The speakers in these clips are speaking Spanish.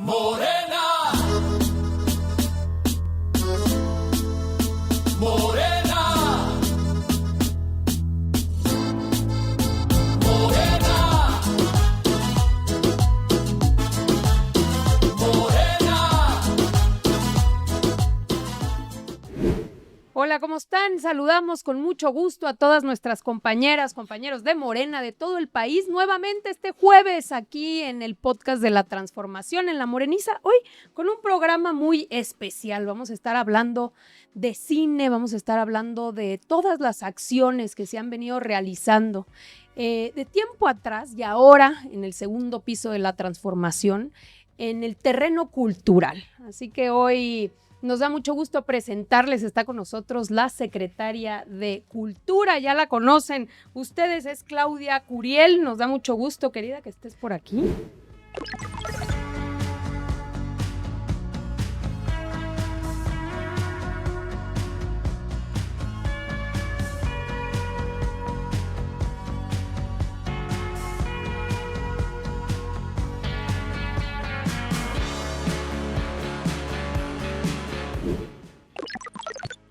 Morena, Morena, Morena, Morena. Hola, ¿cómo están? Saludamos con mucho gusto a todas nuestras compañeras, compañeros de Morena de todo el país. Nuevamente este jueves aquí en el podcast de La Transformación en La Moreniza. Hoy con un programa muy especial. Vamos a estar hablando de cine, vamos a estar hablando de todas las acciones que se han venido realizando de tiempo atrás y ahora en el segundo piso de La Transformación en el terreno cultural. Así que hoy nos da mucho gusto presentarles, está con nosotros la secretaria de Cultura, ya la conocen ustedes, es Claudia Curiel. Nos da mucho gusto, querida, que estés por aquí.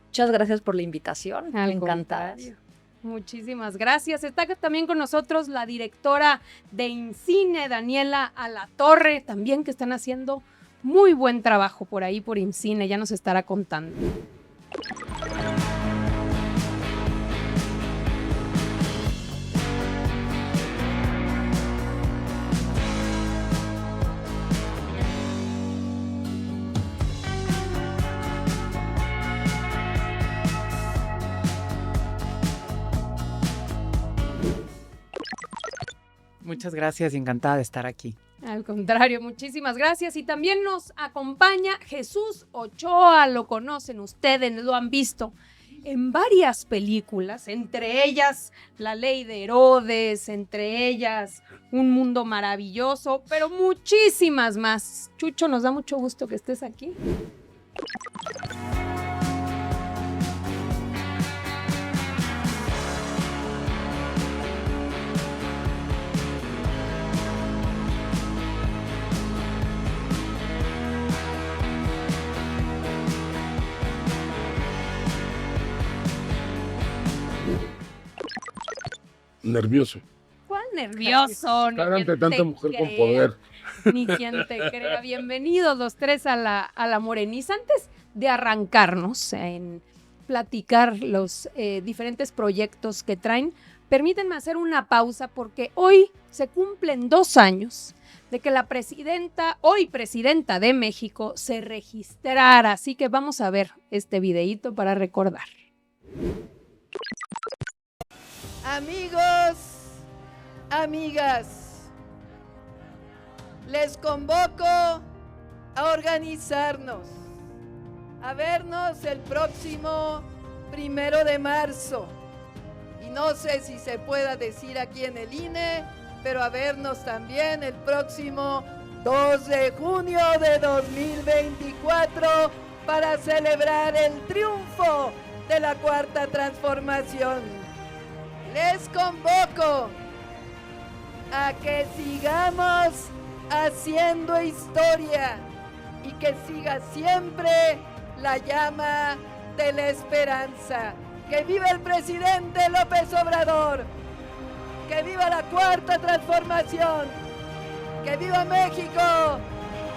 Muchas gracias por la invitación, encantada. Muchísimas gracias. Está también con nosotros la directora de INCINE, Daniela Alatorre, también que están haciendo muy buen trabajo por ahí por INCINE, ya nos estará contando. Muchas gracias y encantada de estar aquí. Al contrario, muchísimas gracias. Y también nos acompaña Jesús Ochoa, lo conocen ustedes, lo han visto en varias películas, entre ellas La Ley de Herodes, entre ellas Un Mundo Maravilloso, pero muchísimas más. Chucho, nos da mucho gusto que estés aquí. Nervioso. ¿Cuál nervioso? Estar ante tanta mujer con poder. Ni quien te crea. Bienvenidos los tres a la Moreniza. Antes de arrancarnos en platicar los diferentes proyectos que traen, permítanme hacer una pausa porque hoy se cumplen 2 años de que la presidenta, hoy presidenta de México, se registrara. Así que vamos a ver este videíto para recordar. Amigos, amigas, les convoco a organizarnos, a vernos el próximo 1 de marzo. Y no sé si se pueda decir aquí en el INE, pero a vernos también el próximo 2 de junio de 2024 para celebrar el triunfo de la Cuarta Transformación. Les convoco a que sigamos haciendo historia y que siga siempre la llama de la esperanza. ¡Que viva el presidente López Obrador! ¡Que viva la Cuarta Transformación! ¡Que viva México!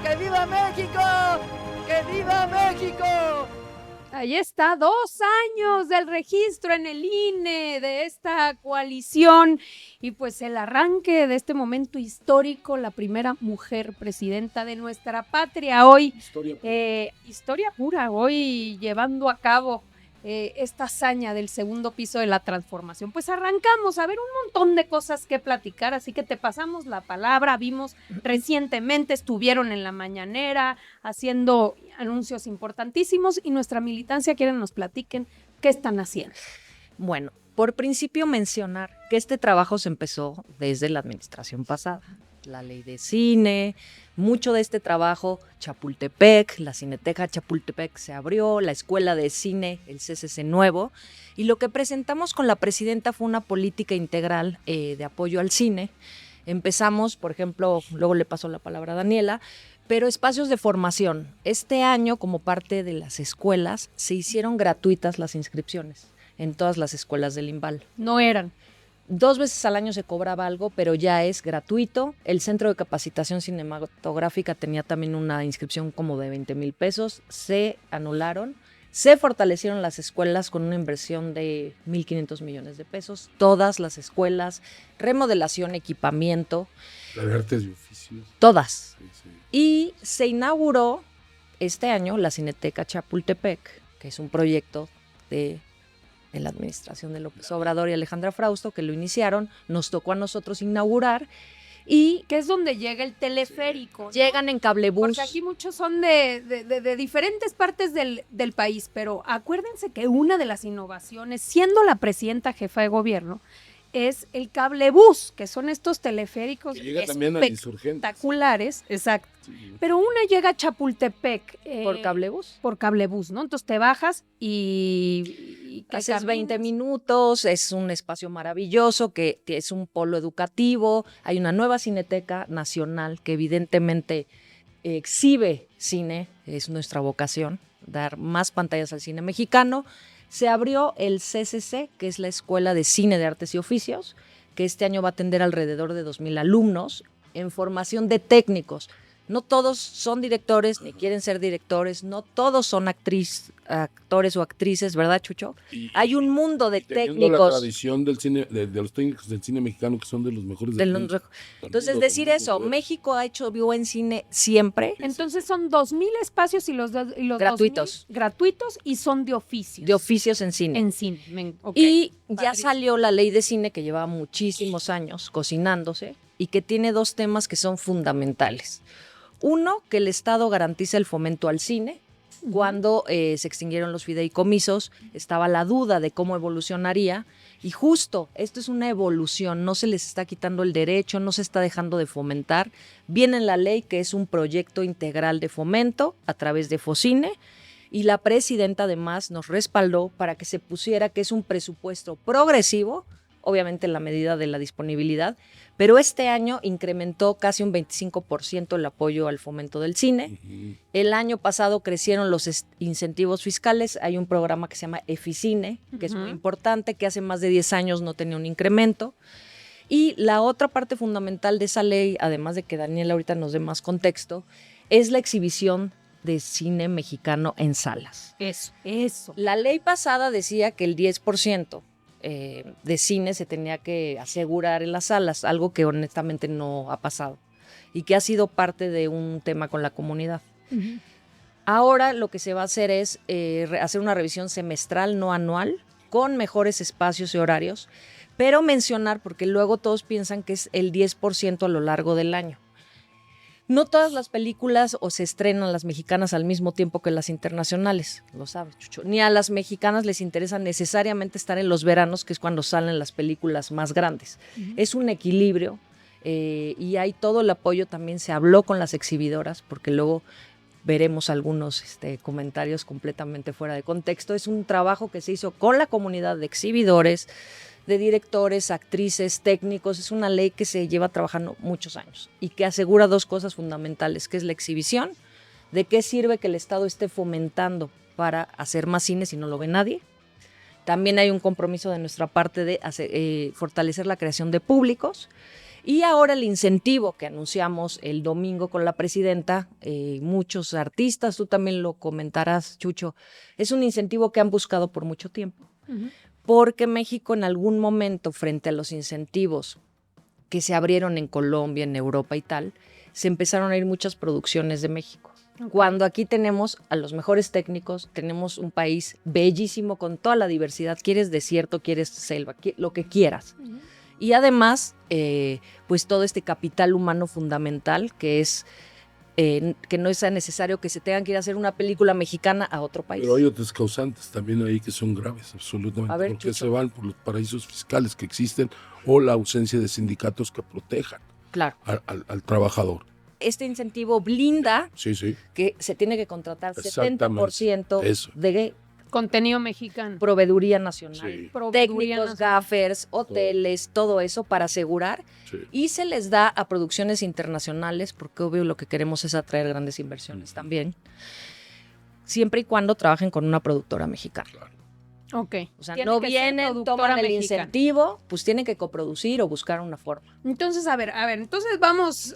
¡Que viva México! ¡Que viva México! Ahí está, 2 años del registro en el INE de esta coalición y pues el arranque de este momento histórico, la primera mujer presidenta de nuestra patria hoy, historia pura, hoy llevando a cabo esta hazaña del segundo piso de la transformación. Pues arrancamos a ver un montón de cosas que platicar, así que te pasamos la palabra. Vimos recientemente, estuvieron en la mañanera haciendo anuncios importantísimos y nuestra militancia quiere que nos platiquen qué están haciendo. Bueno, por principio mencionar que este trabajo se empezó desde la administración pasada. La ley de cine, mucho de este trabajo, Chapultepec, la Cineteca Chapultepec se abrió, la Escuela de Cine, el CCC nuevo, y lo que presentamos con la presidenta fue una política integral de apoyo al cine. Empezamos, por ejemplo, luego le paso la palabra a Daniela, Pero espacios de formación. Este año, como parte de las escuelas, se hicieron gratuitas las inscripciones en todas las escuelas del IMBAL. No eran. 2 veces al año se cobraba algo, pero ya es gratuito. El Centro de Capacitación Cinematográfica tenía también una inscripción como de 20,000 pesos. Se anularon. Se fortalecieron las escuelas con una inversión de 1,500 millones de pesos. Todas las escuelas, remodelación, equipamiento, La de artes y oficios. todas. Sí, sí. Y se inauguró este año la Cineteca Chapultepec, que es un proyecto de la administración de López Obrador y Alejandra Frausto, que lo iniciaron. Nos tocó a nosotros inaugurar y Que es donde llega el teleférico, ¿no? llegan en cablebús. Porque aquí muchos son de diferentes partes del país, pero acuérdense que una de las innovaciones, siendo la presidenta jefa de gobierno, es el cablebús, que son estos teleféricos Que llega también al Insurgentes. espectaculares, exacto. Sí. Pero una llega a Chapultepec. ¿Por cablebús? Por cablebús, ¿no? Entonces te bajas y que Haces 20 caminas. minutos, es un espacio maravilloso, que es un polo educativo. Hay una nueva Cineteca Nacional que evidentemente exhibe cine, es nuestra vocación, dar más pantallas al cine mexicano. Se abrió el CCC, que es la Escuela de Cine de Artes y Oficios, que este año va a atender alrededor de 2,000 alumnos en formación de técnicos. No todos son directores ni quieren ser directores, no todos son actores o actrices, ¿verdad, Chucho? Y- Hay un mundo de teniendo la técnicos. tradición del cine, de los técnicos del cine mexicano que son de los mejores del- del mundo. Entonces, Del decir mundo, eso, ¿verdad? México ha hecho buen cine siempre, Entonces son 2,000 espacios y los Gratuitos. 2,000 gratuitos y son de oficios. de oficios en cine. En cine. Ok. Y ya Padrísimo. salió la ley de cine que lleva muchísimos años cocinándose y que tiene 2 temas que son fundamentales. Uno, que el Estado garantiza el fomento al cine. Cuando se extinguieron los fideicomisos, estaba la duda de cómo evolucionaría. Y justo, esto es una evolución, no se les está quitando el derecho, no se está dejando de fomentar. Viene en la ley que es un proyecto integral de fomento a través de Focine. Y la presidenta además nos respaldó para que se pusiera que es un presupuesto progresivo, obviamente en la medida de la disponibilidad, pero este año incrementó casi un 25% el apoyo al fomento del cine. Ujú. El año pasado crecieron los incentivos fiscales. Hay un programa que se llama Eficine, que es muy importante, que hace más de 10 años no tenía un incremento. Y la otra parte fundamental de esa ley, además de que Daniel ahorita nos dé más contexto, es la exhibición de cine mexicano en salas. Eso. La ley pasada decía que el 10% de cine se tenía que asegurar en las salas, algo que honestamente no ha pasado y que ha sido parte de un tema con la comunidad. Ahora lo que se va a hacer es hacer una revisión semestral, no anual, con mejores espacios y horarios, pero mencionar, porque luego todos piensan que es el 10% a lo largo del año. No todas las películas o se estrenan las mexicanas al mismo tiempo que las internacionales, lo sabes, Chucho. Ni a las mexicanas les interesa necesariamente estar en los veranos, que es cuando salen las películas más grandes. Es un equilibrio y hay todo el apoyo. También se habló con las exhibidoras, porque luego veremos algunos comentarios completamente fuera de contexto. Es un trabajo que se hizo con la comunidad de exhibidores, de directores, actrices, técnicos. Es una ley que se lleva trabajando muchos años y que asegura 2 cosas fundamentales, que es la exhibición, de qué sirve que el Estado esté fomentando para hacer más cine si no lo ve nadie. También hay un compromiso de nuestra parte de fortalecer la creación de públicos. Y ahora el incentivo que anunciamos el domingo con la presidenta, muchos artistas, tú también lo comentarás, Chucho, es un incentivo que han buscado por mucho tiempo. Porque México en algún momento, frente a los incentivos que se abrieron en Colombia, en Europa y tal, se empezaron a ir muchas producciones de México. Cuando aquí tenemos a los mejores técnicos, tenemos un país bellísimo con toda la diversidad, quieres desierto, quieres selva, lo que quieras. Y además, pues todo este capital humano fundamental que es que no sea necesario que se tengan que ir a hacer una película mexicana a otro país. Pero hay otros causantes también ahí que son graves, absolutamente. A ver, porque Chucho. se van por los paraísos fiscales que existen o la ausencia de sindicatos que protejan Claro. al trabajador. Este incentivo blinda Sí, sí. que se tiene que contratar Exactamente. 70% Eso. de Contenido mexicano. proveeduría nacional. Sí, Proveeduría Técnicos, nacional. gaffers, hoteles, todo eso para asegurar. sí. Y se les da a producciones internacionales, porque obvio lo que queremos es atraer grandes inversiones también, siempre y cuando trabajen con una productora mexicana. Ok. O sea, Tiene no que ser vienen, productora toman el mexicana. incentivo, pues tienen que coproducir o buscar una forma. Entonces, a ver, entonces vamos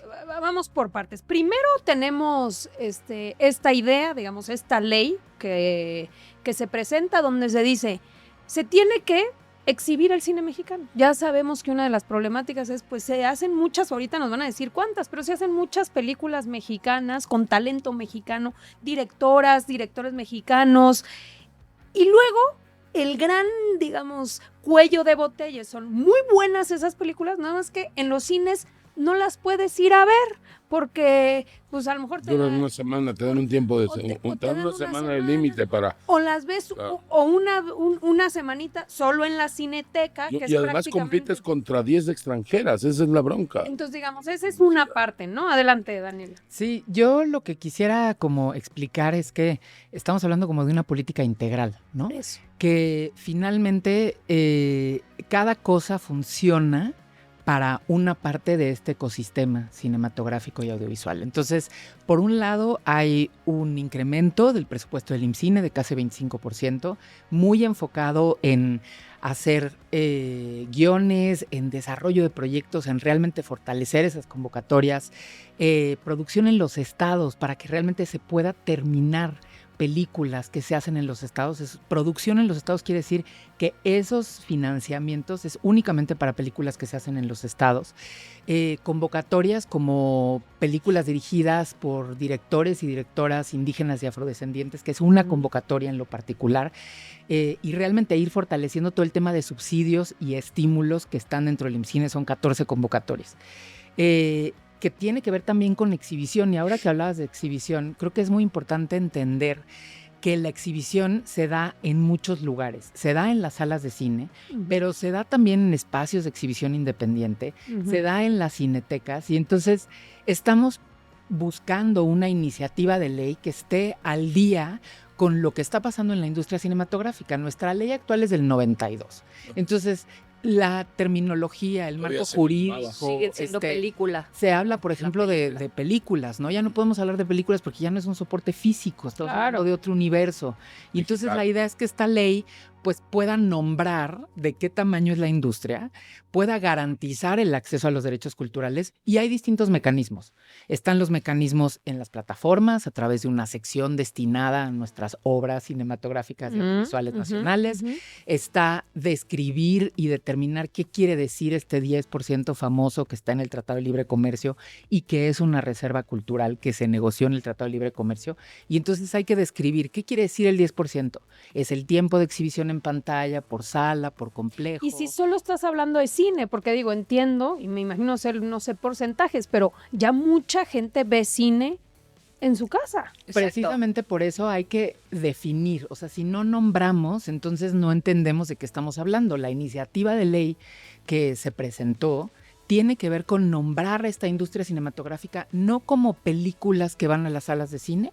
por partes. Primero tenemos esta idea, digamos, esta ley que se presenta donde se dice, se tiene que exhibir el cine mexicano. Ya sabemos que una de las problemáticas es, pues se hacen muchas, ahorita nos van a decir cuántas, pero se hacen muchas películas mexicanas con talento mexicano, directoras, directores mexicanos, y luego el gran, digamos, cuello de botella. Son muy buenas esas películas, nada más que en los cines no las puedes ir a ver porque, pues a lo mejor Duran una semana, te dan un tiempo de o te te dan dan una una semana de semana. límite para. o las ves Claro. o una semanita solo en la cineteca, que es Y además prácticamente... compites contra 10 extranjeras, esa es la bronca. Entonces, digamos, esa es una parte, ¿no? Adelante, Daniel. Sí, yo lo que quisiera como explicar es que estamos hablando como de una política integral, ¿no? Eso. Que finalmente cada cosa funciona para una parte de este ecosistema cinematográfico y audiovisual. Entonces, por un lado, hay un incremento del presupuesto del IMCINE de casi 25%, muy enfocado en hacer guiones, en desarrollo de proyectos, en realmente fortalecer esas convocatorias, producción en los estados para que realmente se pueda terminar películas que se hacen en los estados. Producción en los estados quiere decir que esos financiamientos es únicamente para películas que se hacen en los estados. Convocatorias como películas dirigidas por directores y directoras indígenas y afrodescendientes, que es una convocatoria en lo particular, y realmente ir fortaleciendo todo el tema de subsidios y estímulos que están dentro del IMCINE. Son 14 convocatorias. Que tiene que ver también con exhibición. Y ahora que hablabas de exhibición, creo que es muy importante entender que la exhibición se da en muchos lugares. Se da en las salas de cine, pero se da también en espacios de exhibición independiente, se da en las cinetecas, y entonces estamos buscando una iniciativa de ley que esté al día con lo que está pasando en la industria cinematográfica. Nuestra ley actual es del 92. Entonces, la terminología, el Todavía marco se filmaba. jurídico, Sigue siendo película. se habla, por ejemplo, de películas, ¿no? Ya no podemos hablar de películas porque ya no es un soporte físico, estamos hablando de otro universo. Y entonces Digital. la idea es que esta ley pues pueda nombrar de qué tamaño es la industria, pueda garantizar el acceso a los derechos culturales, y hay distintos mecanismos. Están los mecanismos en las plataformas a través de una sección destinada a nuestras obras cinematográficas y audiovisuales nacionales. Está describir y determinar qué quiere decir este 10% famoso que está en el Tratado de Libre Comercio y que es una reserva cultural que se negoció en el Tratado de Libre Comercio. Y entonces hay que describir qué quiere decir el 10%. Es el tiempo de exhibición en pantalla, por sala, por complejo. Y si solo estás hablando de cine, porque digo, entiendo, y me imagino ser, no sé porcentajes, pero ya mucha gente ve cine en su casa. Precisamente por eso hay que definir, o sea, si no nombramos, entonces no entendemos de qué estamos hablando. La iniciativa de ley que se presentó tiene que ver con nombrar a esta industria cinematográfica no como películas que van a las salas de cine,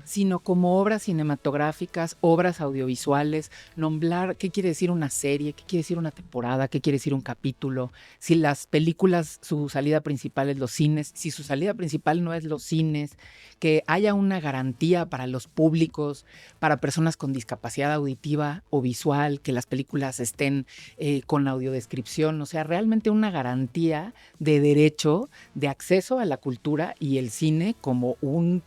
sino como obras cinematográficas, obras audiovisuales, nombrar qué quiere decir una serie, qué quiere decir una temporada, qué quiere decir un capítulo, si las películas, su salida principal es los cines, si su salida principal no es los cines, que haya una garantía para los públicos, para personas con discapacidad auditiva o visual, que las películas estén con audiodescripción, o sea, realmente una garantía de derecho, de acceso a la cultura y el cine como un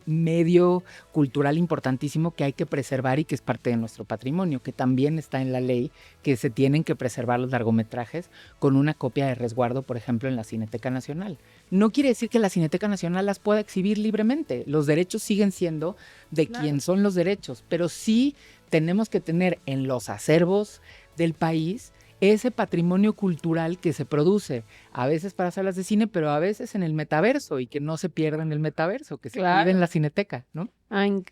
medio cultural importantísimo que hay que preservar y que es parte de nuestro patrimonio, que también está en la ley, que se tienen que preservar los largometrajes con una copia de resguardo, por ejemplo, en la Cineteca Nacional. No quiere decir que la Cineteca Nacional las pueda exhibir libremente, los derechos siguen siendo de quien son los derechos, pero sí tenemos que tener en los acervos del país ese patrimonio cultural que se produce, a veces para salas de cine, pero a veces en el metaverso, y que no se pierda en el metaverso, que se vive en la Cineteca, ¿no? Ay,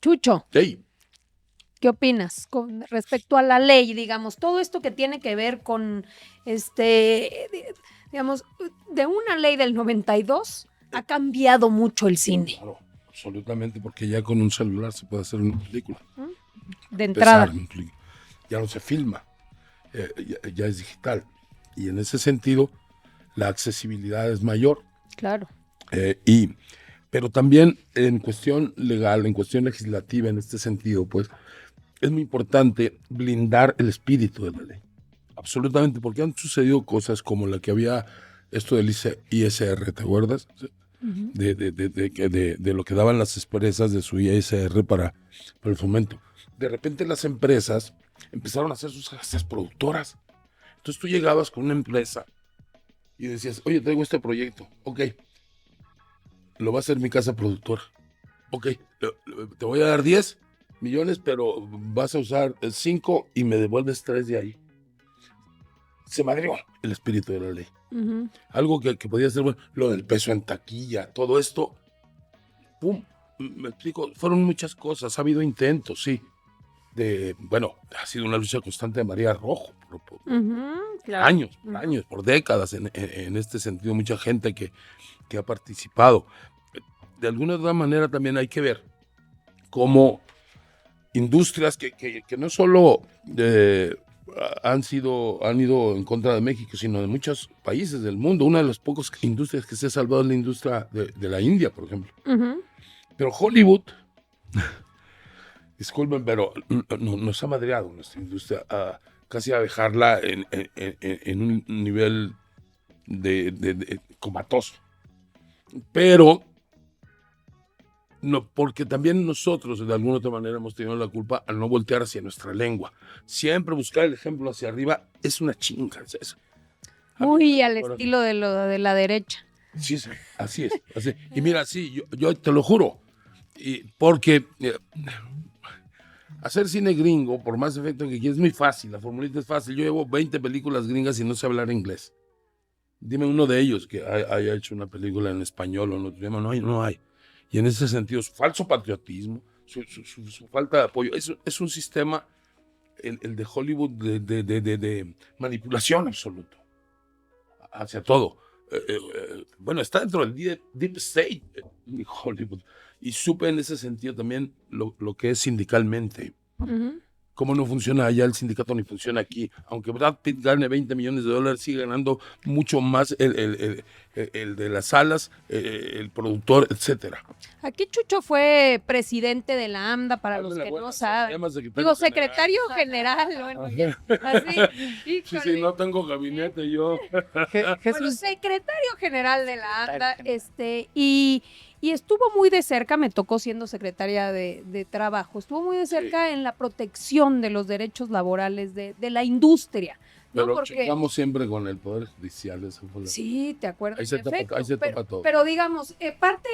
Chucho, Hey, ¿qué opinas con respecto a la ley? Digamos, todo esto que tiene que ver con, digamos, de una ley del 92 ha cambiado mucho el cine. claro, absolutamente, porque ya con un celular se puede hacer una película. de entrada. Ya no se filma, ya es digital. Y en ese sentido, la accesibilidad es mayor. Claro. Pero también en cuestión legal, en cuestión legislativa, en este sentido, pues, es muy importante blindar el espíritu de la ley. Absolutamente, porque han sucedido cosas como la que había esto del ISR, ¿te acuerdas? Ujú. De lo que daban las empresas de su ISR para el fomento. De repente las empresas empezaron a hacer sus casas productoras. Entonces tú llegabas con una empresa y decías, oye, traigo este proyecto, ok, lo va a hacer mi casa productora, ok, te voy a dar 10 millones, pero vas a usar 5 y me devuelves 3 de ahí. Se madrió el espíritu de la ley. Ujú. Algo que podía ser, bueno, lo del peso en taquilla, todo esto, pum, me explico, fueron muchas cosas, ha habido intentos, sí, ha sido una lucha constante de María Rojo, por Ujú, claro. años, por décadas, en este sentido, mucha gente que ha participado. De alguna otra manera también hay que ver cómo industrias que no solo han ido en contra de México, sino de muchos países del mundo. Una de las pocas industrias que se ha salvado es la industria de la India, por ejemplo. Ujú. Pero Hollywood, disculpen, pero nos ha madreado nuestra industria, casi a dejarla en un nivel de comatoso. Pero no, porque también nosotros de alguna otra manera hemos tenido la culpa al no voltear hacia nuestra lengua. Siempre buscar el ejemplo hacia arriba es una chinga. Muy al Ahora- estilo de lo de la derecha. Sí, así es. Y mira, sí, yo te lo juro. Porque hacer cine gringo, por más efecto que quieras, es muy fácil. La formulita es fácil. Yo llevo 20 películas gringas y no sé hablar inglés. Dime uno de ellos que haya hecho una película en español o en otro idioma. No hay. Y en ese sentido, su falso patriotismo, su falta de apoyo, es un sistema, el de Hollywood, de manipulación absoluta hacia todo. Bueno, está dentro del Deep State de Hollywood. Y supe en ese sentido también lo que es sindicalmente. Ujú. Cómo no funciona allá el sindicato ni funciona aquí. Aunque Brad Pitt gane $20 millones, sigue ganando mucho más el de las salas, el productor, etcétera. Aquí Chucho fue presidente de la AMDA, para los que no saben. Digo, secretario general, bueno, ya, así. Sí, Híjole. no tengo gabinete yo. Bueno, Jesús, secretario general de la AMDA, y estuvo muy de cerca, me tocó siendo secretaria de Trabajo, estuvo muy de cerca en la protección de los derechos laborales de la industria, ¿no? Pero Porque chocamos siempre con el Poder Judicial. Esa fue la... sí, te acuerdas. Ahí se en tapa- efecto, ahí se tapa pero, todo. pero digamos, parte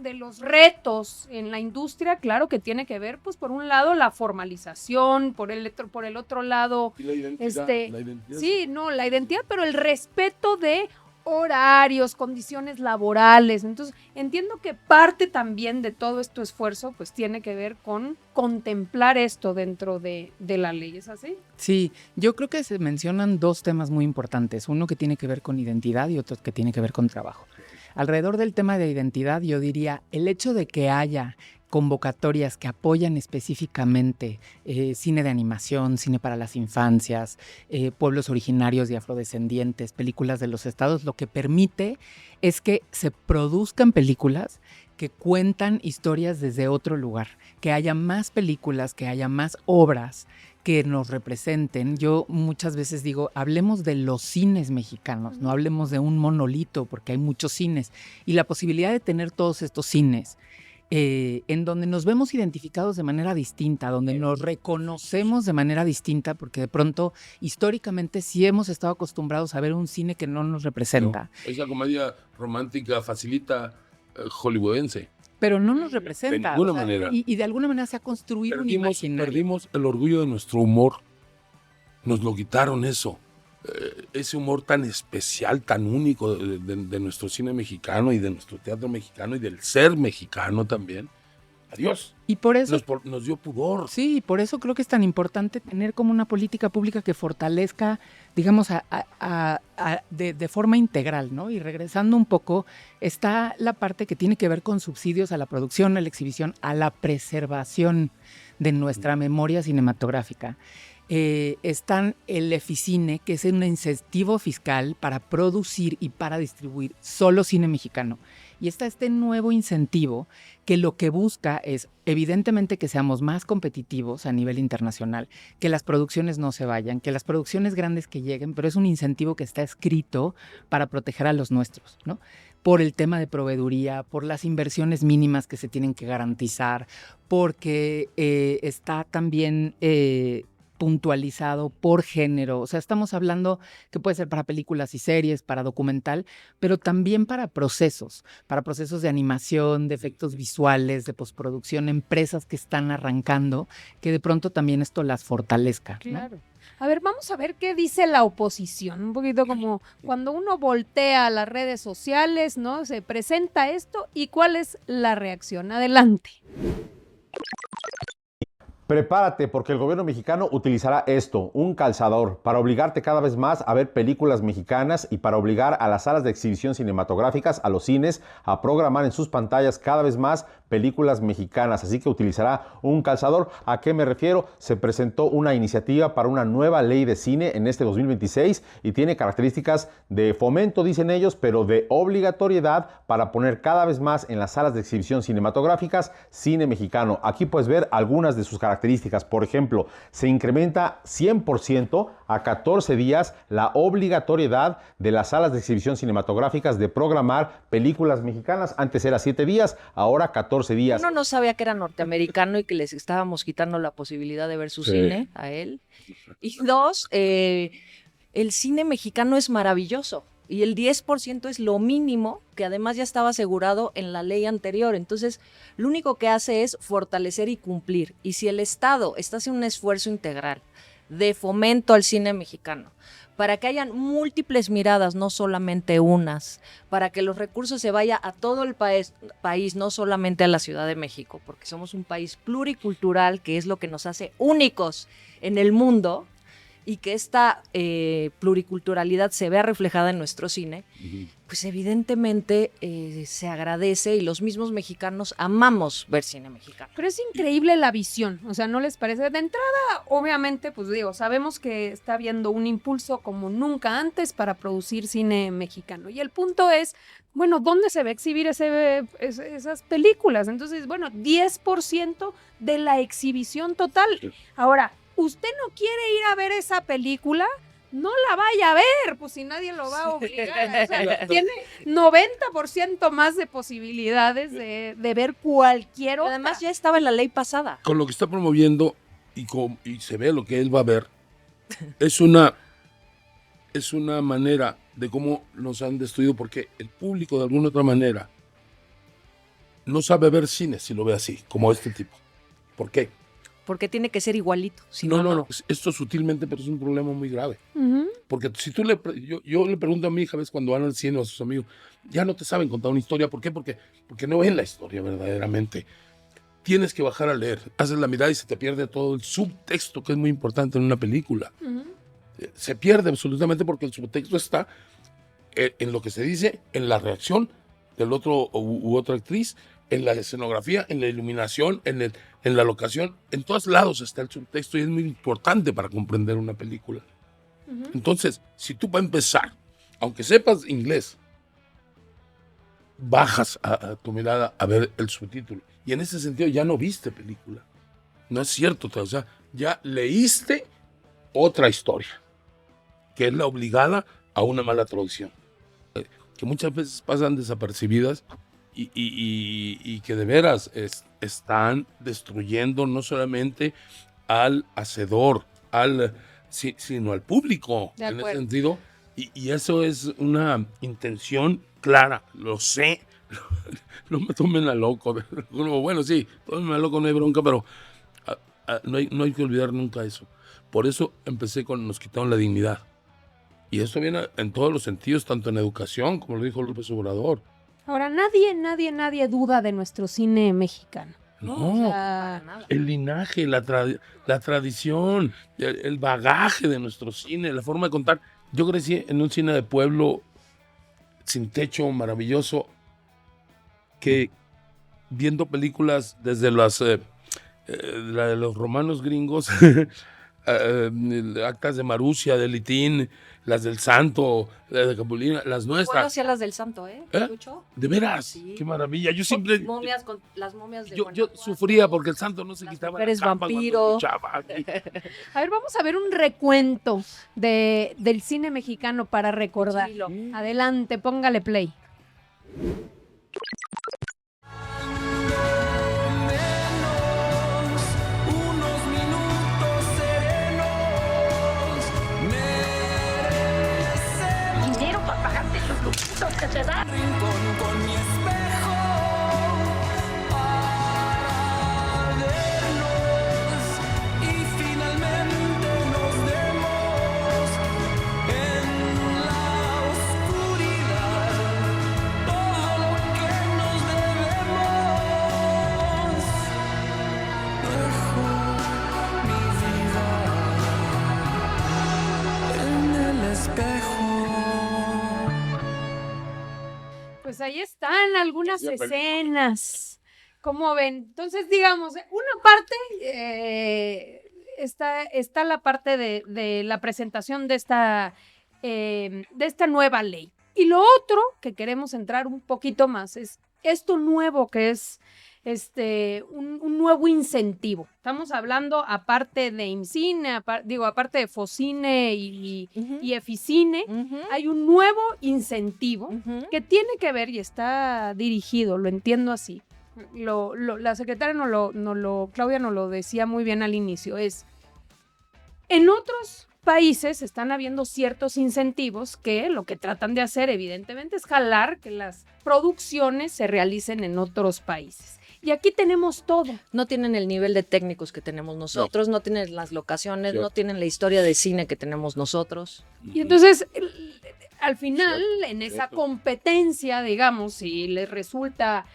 de los retos en la industria, claro que tiene que ver, pues por un lado la formalización, por el otro lado, Y la identidad, la identidad. sí, no, la identidad, pero el respeto de horarios, condiciones laborales. Entonces, entiendo que parte también de todo este esfuerzo, pues tiene que ver con contemplar esto dentro de la ley, ¿es así? sí, yo creo que se mencionan dos temas muy importantes, uno que tiene que ver con identidad y otro que tiene que ver con trabajo. Alrededor del tema de identidad, yo diría, el hecho de que haya convocatorias que apoyan específicamente cine de animación, cine para las infancias, pueblos originarios y afrodescendientes, películas de los estados, lo que permite es que se produzcan películas que cuentan historias desde otro lugar, que haya más películas, que haya más obras que nos representen. Yo muchas veces digo, hablemos de los cines mexicanos, no hablemos de un monolito, porque hay muchos cines. Y la posibilidad de tener todos estos cines en donde nos vemos identificados de manera distinta, donde nos reconocemos de manera distinta, porque de pronto, históricamente, sí hemos estado acostumbrados a ver un cine que no nos representa. No, esa comedia romántica facilita hollywoodense. Pero no nos representa. De ninguna manera. Y de alguna manera se ha construido un imaginario. Perdimos el orgullo de nuestro humor. Nos lo quitaron eso. Ese humor tan especial, tan único de nuestro cine mexicano y de nuestro teatro mexicano y del ser mexicano también. Adiós. Y por eso Nos dio pudor. sí, por eso creo que es tan importante tener como una política pública que fortalezca, digamos, de forma integral, ¿no? Y regresando un poco, está la parte que tiene que ver con subsidios a la producción, a la exhibición, a la preservación de nuestra memoria cinematográfica. Están el Eficine, que es un incentivo fiscal para producir y para distribuir solo cine mexicano. Y está este nuevo incentivo que lo que busca es, evidentemente, que seamos más competitivos a nivel internacional, que las producciones no se vayan, que las producciones grandes que lleguen, pero es un incentivo que está escrito para proteger a los nuestros, ¿no? Por el tema de proveeduría, por las inversiones mínimas que se tienen que garantizar, porque está también puntualizado por género. O sea, estamos hablando que puede ser para películas y series, para documental, pero también para procesos de animación, de efectos visuales, de postproducción, empresas que están arrancando, que de pronto también esto las fortalezca, ¿no? Claro. A ver, vamos a ver qué dice la oposición. Un poquito como cuando uno voltea a las redes sociales, ¿no? Se presenta esto y cuál es la reacción. Adelante. Prepárate porque el gobierno mexicano utilizará esto, un calzador, para obligarte cada vez más a ver películas mexicanas y para obligar a las salas de exhibición cinematográficas, a los cines, a programar en sus pantallas cada vez más películas mexicanas. Así que utilizará un calzador. ¿A qué me refiero? Se presentó una iniciativa para una nueva ley de cine en este 2026 y tiene características de fomento, dicen ellos, pero de obligatoriedad para poner cada vez más en las salas de exhibición cinematográficas cine mexicano. Aquí puedes ver algunas de sus características. Por ejemplo, se incrementa 100% a 14 días la obligatoriedad de las salas de exhibición cinematográficas de programar películas mexicanas. Antes era 7 días, ahora 14 días. Uno no sabía que era norteamericano y que les estábamos quitando la posibilidad de ver su cine a él. Y dos, el cine mexicano es maravilloso. Y el 10% es lo mínimo, que además ya estaba asegurado en la ley anterior. Entonces, lo único que hace es fortalecer y cumplir. Y si el Estado está haciendo un esfuerzo integral de fomento al cine mexicano, para que hayan múltiples miradas, no solamente unas, para que los recursos se vayan a todo el país, no solamente a la Ciudad de México, porque somos un país pluricultural, que es lo que nos hace únicos en el mundo, y que esta pluriculturalidad se vea reflejada en nuestro cine, pues evidentemente se agradece y los mismos mexicanos amamos ver cine mexicano. Pero es increíble la visión, o sea, ¿no les parece? De entrada, obviamente, pues digo, sabemos que está habiendo un impulso como nunca antes para producir cine mexicano. Y el punto es, bueno, ¿dónde se va a exhibir esas películas? Entonces, bueno, 10% de la exhibición total. Ahora, ¿usted no quiere ir a ver esa película? No la vaya a ver, pues si nadie lo va a obligar. O sea, tiene 90% más de posibilidades de ver cualquier otra. Además, ya estaba en la ley pasada. Con lo que está promoviendo y se ve lo que él va a ver, es una manera de cómo nos han destruido, porque el público de alguna otra manera no sabe ver cine si lo ve así, como este tipo. ¿Por qué? Porque tiene que ser igualito. Si No. Esto sutilmente, pero es un problema muy grave. Porque si tú yo le pregunto a mi hija, ¿ves? Cuando van al cine o a sus amigos, ya no te saben contar una historia. ¿Por qué? Porque no ven la historia verdaderamente. Tienes que bajar a leer. Haces la mirada y se te pierde todo el subtexto, que es muy importante en una película. Se pierde absolutamente porque el subtexto está en lo que se dice, en la reacción del otro u otra actriz, en la escenografía, en la iluminación, en la locación. En todos lados está el subtexto y es muy importante para comprender una película. Entonces, si tú para empezar, aunque sepas inglés, bajas a tu mirada a ver el subtítulo. Y en ese sentido ya no viste película. No es cierto. O sea, ya leíste otra historia, que es la obligada a una mala traducción. Que muchas veces pasan desapercibidas y que de veras están destruyendo no solamente al hacedor, sino al público, en ese sentido. Y eso es una intención clara, lo sé. No me tomen a loco. Bueno, sí, tómenme a loco, no hay bronca, pero no hay que olvidar nunca eso. Por eso empecé con nos quitaron la dignidad. Y esto viene en todos los sentidos, tanto en educación, como lo dijo López Obrador. Ahora, nadie duda de nuestro cine mexicano. No, O sea, Para nada. el linaje, la tradición, el bagaje de nuestro cine, la forma de contar. Yo crecí en un cine de pueblo sin techo, maravilloso, que viendo películas desde la de los romanos gringos, actas de Marusia, de Litín, las del Santo, las de Capulina, las Bueno, nuestras. hacia las del Santo, ¿eh? ¿Eh? Lucho? De veras, Sí. qué maravilla. Yo siempre, Las momias de yo Guanajuato. sufría porque el Santo no se Las quitaba mujeres la capa cuando vampiro. luchaba. a ver, vamos a ver un recuento del cine mexicano para recordar. Chilo. Adelante, póngale play. Unos minutos serenos merecen Dinero para pagarte los lujitos que se dan. rincón con mi espejo para vernos y finalmente nos demos en la oscuridad todo lo que nos debemos. Dejo mi vida en el espejo. Pues ahí están algunas Sí, película. escenas. ¿Cómo ven? Entonces, digamos, una parte está la parte de la presentación de esta nueva ley. Y lo otro que queremos entrar un poquito más es esto nuevo que es un nuevo incentivo. Estamos hablando aparte de IMCINE, aparte de FOCINE y EFICINE, Ujú. hay un nuevo incentivo Ujú. que tiene que ver y está dirigido, lo entiendo así. La secretaria Claudia nos lo decía muy bien al inicio, es en otros países están habiendo ciertos incentivos que lo que tratan de hacer evidentemente es jalar que las producciones se realicen en otros países. Y aquí tenemos todo. No tienen el nivel de técnicos que tenemos nosotros, no tienen las locaciones, Cierto. no tienen la historia de cine que tenemos nosotros. Y entonces, al final, Cierto, en esa cierto. competencia, digamos, si les resulta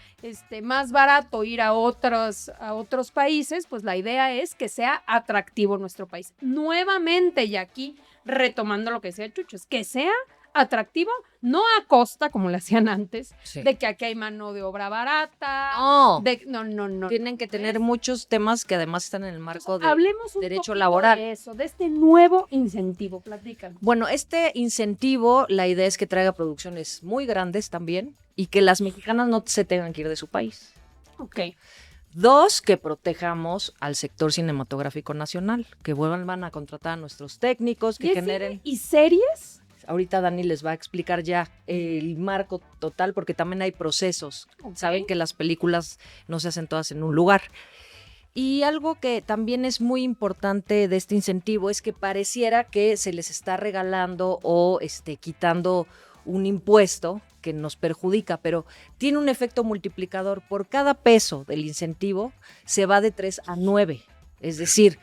más barato ir a otros países, pues la idea es que sea atractivo nuestro país. Nuevamente, y aquí retomando lo que decía Chucho, es que sea atractivo, no a costa, como le hacían antes, Sí. de que aquí hay mano de obra barata. No, No. tienen que tener muchos temas que además están en el marco de... Hablemos un derecho poquito laboral. de eso, de este nuevo incentivo. Platícanos. Bueno, este incentivo, la idea es que traiga producciones muy grandes también y que las mexicanas no se tengan que ir de su país. Ok. 2, que protejamos al sector cinematográfico nacional, que vuelvan a contratar a nuestros técnicos, ¿Y que es generen... cine y series? Ahorita Dani les va a explicar ya el marco total, porque también hay procesos. Ok. Saben que las películas no se hacen todas en un lugar. Y algo que también es muy importante de este incentivo es que pareciera que se les está regalando o quitando un impuesto que nos perjudica, pero tiene un efecto multiplicador. Por cada peso del incentivo se va de 3 a 9. Es decir,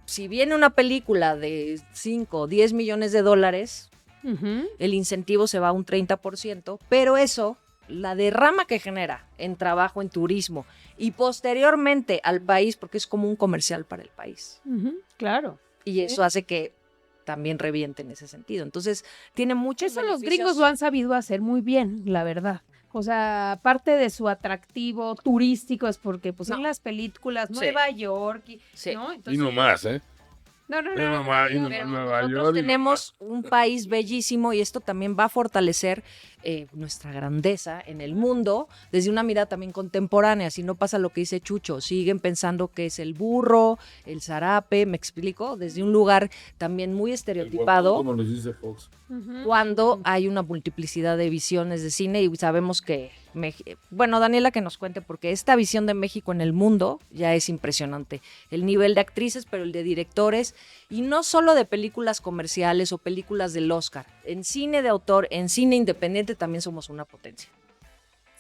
si viene una película de 5 o 10 millones de dólares, Ujú. el incentivo se va a un 30%, pero eso, la derrama que genera en trabajo, en turismo y posteriormente al país, porque es como un comercial para el país. Ujú, claro. Y eso hace que también reviente en ese sentido. Entonces, tiene muchos Eso los beneficios. gringos lo han sabido hacer muy bien, la verdad. O sea, aparte de su atractivo turístico, es porque pues en No. las películas Sí. Nueva York, Sí. ¿no? Y Entonces, no más, ¿eh? no. Pero Nueva nosotros York y tenemos un país bellísimo y esto también va a fortalecer nuestra grandeza en el mundo desde una mirada también contemporánea. Si no pasa lo que dice Chucho, siguen pensando que es el burro, el zarape, ¿me explico? Desde un lugar también muy estereotipado, Como nos dice Fox. Ujú. cuando hay una multiplicidad de visiones de cine y sabemos que, bueno, Daniela que nos cuente, porque esta visión de México en el mundo ya es impresionante. El nivel de actrices, pero el de directores, y no solo de películas comerciales o películas del Oscar. En cine de autor, en cine independiente también somos una potencia.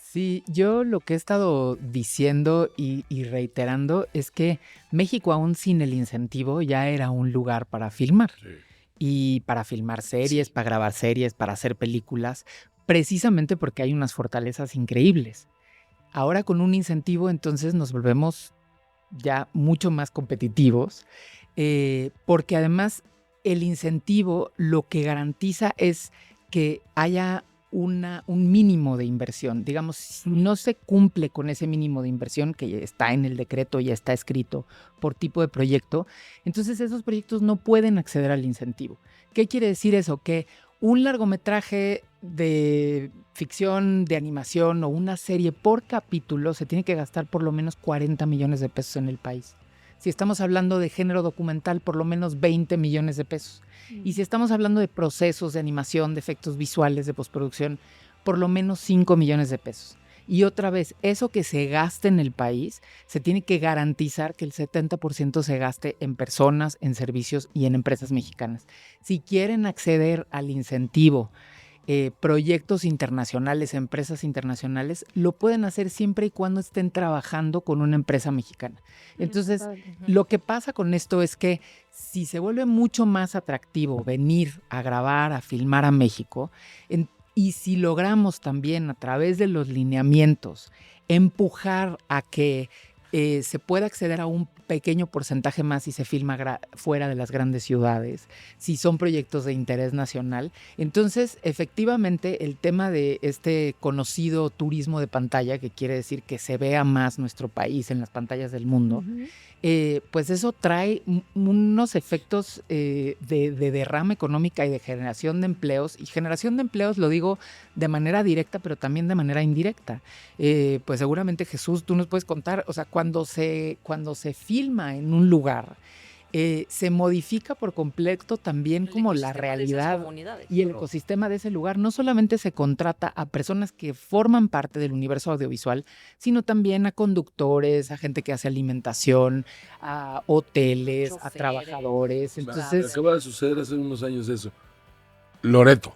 Sí, yo lo que he estado diciendo y reiterando es que México aún sin el incentivo ya era un lugar para filmar. Sí. Y para filmar series, para grabar series, para hacer películas, precisamente porque hay unas fortalezas increíbles. Ahora con un incentivo entonces nos volvemos ya mucho más competitivos, porque además el incentivo lo que garantiza es que haya un mínimo de inversión. Digamos, si no se cumple con ese mínimo de inversión que está en el decreto, ya está escrito por tipo de proyecto, entonces esos proyectos no pueden acceder al incentivo. ¿Qué quiere decir eso? Que un largometraje de ficción, de animación o una serie por capítulo se tiene que gastar por lo menos 40 millones de pesos en el país. Si estamos hablando de género documental, por lo menos 20 millones de pesos. Y si estamos hablando de procesos de animación, de efectos visuales, de postproducción, por lo menos 5 millones de pesos. Y otra vez, eso que se gaste en el país, se tiene que garantizar que el 70% se gaste en personas, en servicios y en empresas mexicanas. Si quieren acceder al incentivo, proyectos internacionales, empresas internacionales, lo pueden hacer siempre y cuando estén trabajando con una empresa mexicana. Entonces, lo que pasa con esto es que si se vuelve mucho más atractivo venir a grabar, a filmar a México, y si logramos también a través de los lineamientos empujar a que se pueda acceder a un pequeño porcentaje más si se filma fuera de las grandes ciudades, si son proyectos de interés nacional. Entonces, efectivamente, el tema de este conocido turismo de pantalla, que quiere decir que se vea más nuestro país en las pantallas del mundo, pues eso trae unos efectos de derrama económica y de generación de empleos. Y generación de empleos lo digo de manera directa, pero también de manera indirecta. Pues seguramente, Jesús, tú nos puedes contar, o sea, cuando se filma en un lugar, se modifica por completo también como la realidad y el ecosistema de ese lugar. No solamente se contrata a personas que forman parte del universo audiovisual, sino también a conductores, a gente que hace alimentación, a hoteles, a trabajadores. Entonces, acaba de suceder hace unos años eso. Loreto,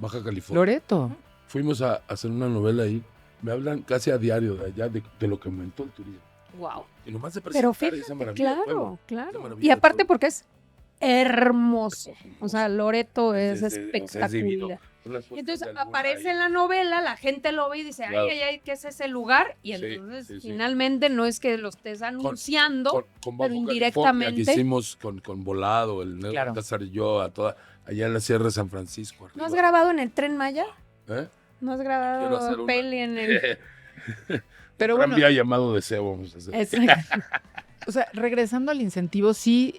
Baja California. Loreto. Fuimos a hacer una novela ahí. Me hablan casi a diario de allá de lo que aumentó el turismo. Wow. Y nomás de Pero presentar fíjate, esa maravilla de pueblo, esa claro. maravilla Y de aparte pueblo. porque es hermoso. O sea, Loreto es Es divino. espectacular. Son las Y fotos entonces de Albuna aparece ahí. en la novela, la gente lo ve y dice, Claro. ay, ¿qué es ese lugar? Y Sí, entonces sí, sí. finalmente no es que lo estés anunciando, con pero Baja indirectamente. California, que hicimos con Volado, el Negro Claro. Cázar y yo, allá en la Sierra de San Francisco. ¿No has arriba. grabado en el Tren Maya? ¿Eh? ¿No has Quiero hacer grabado una. peli en el...? Pero Gran bueno, vía llamado Deseo vamos a hacer. Exacto. o sea, regresando al incentivo, sí,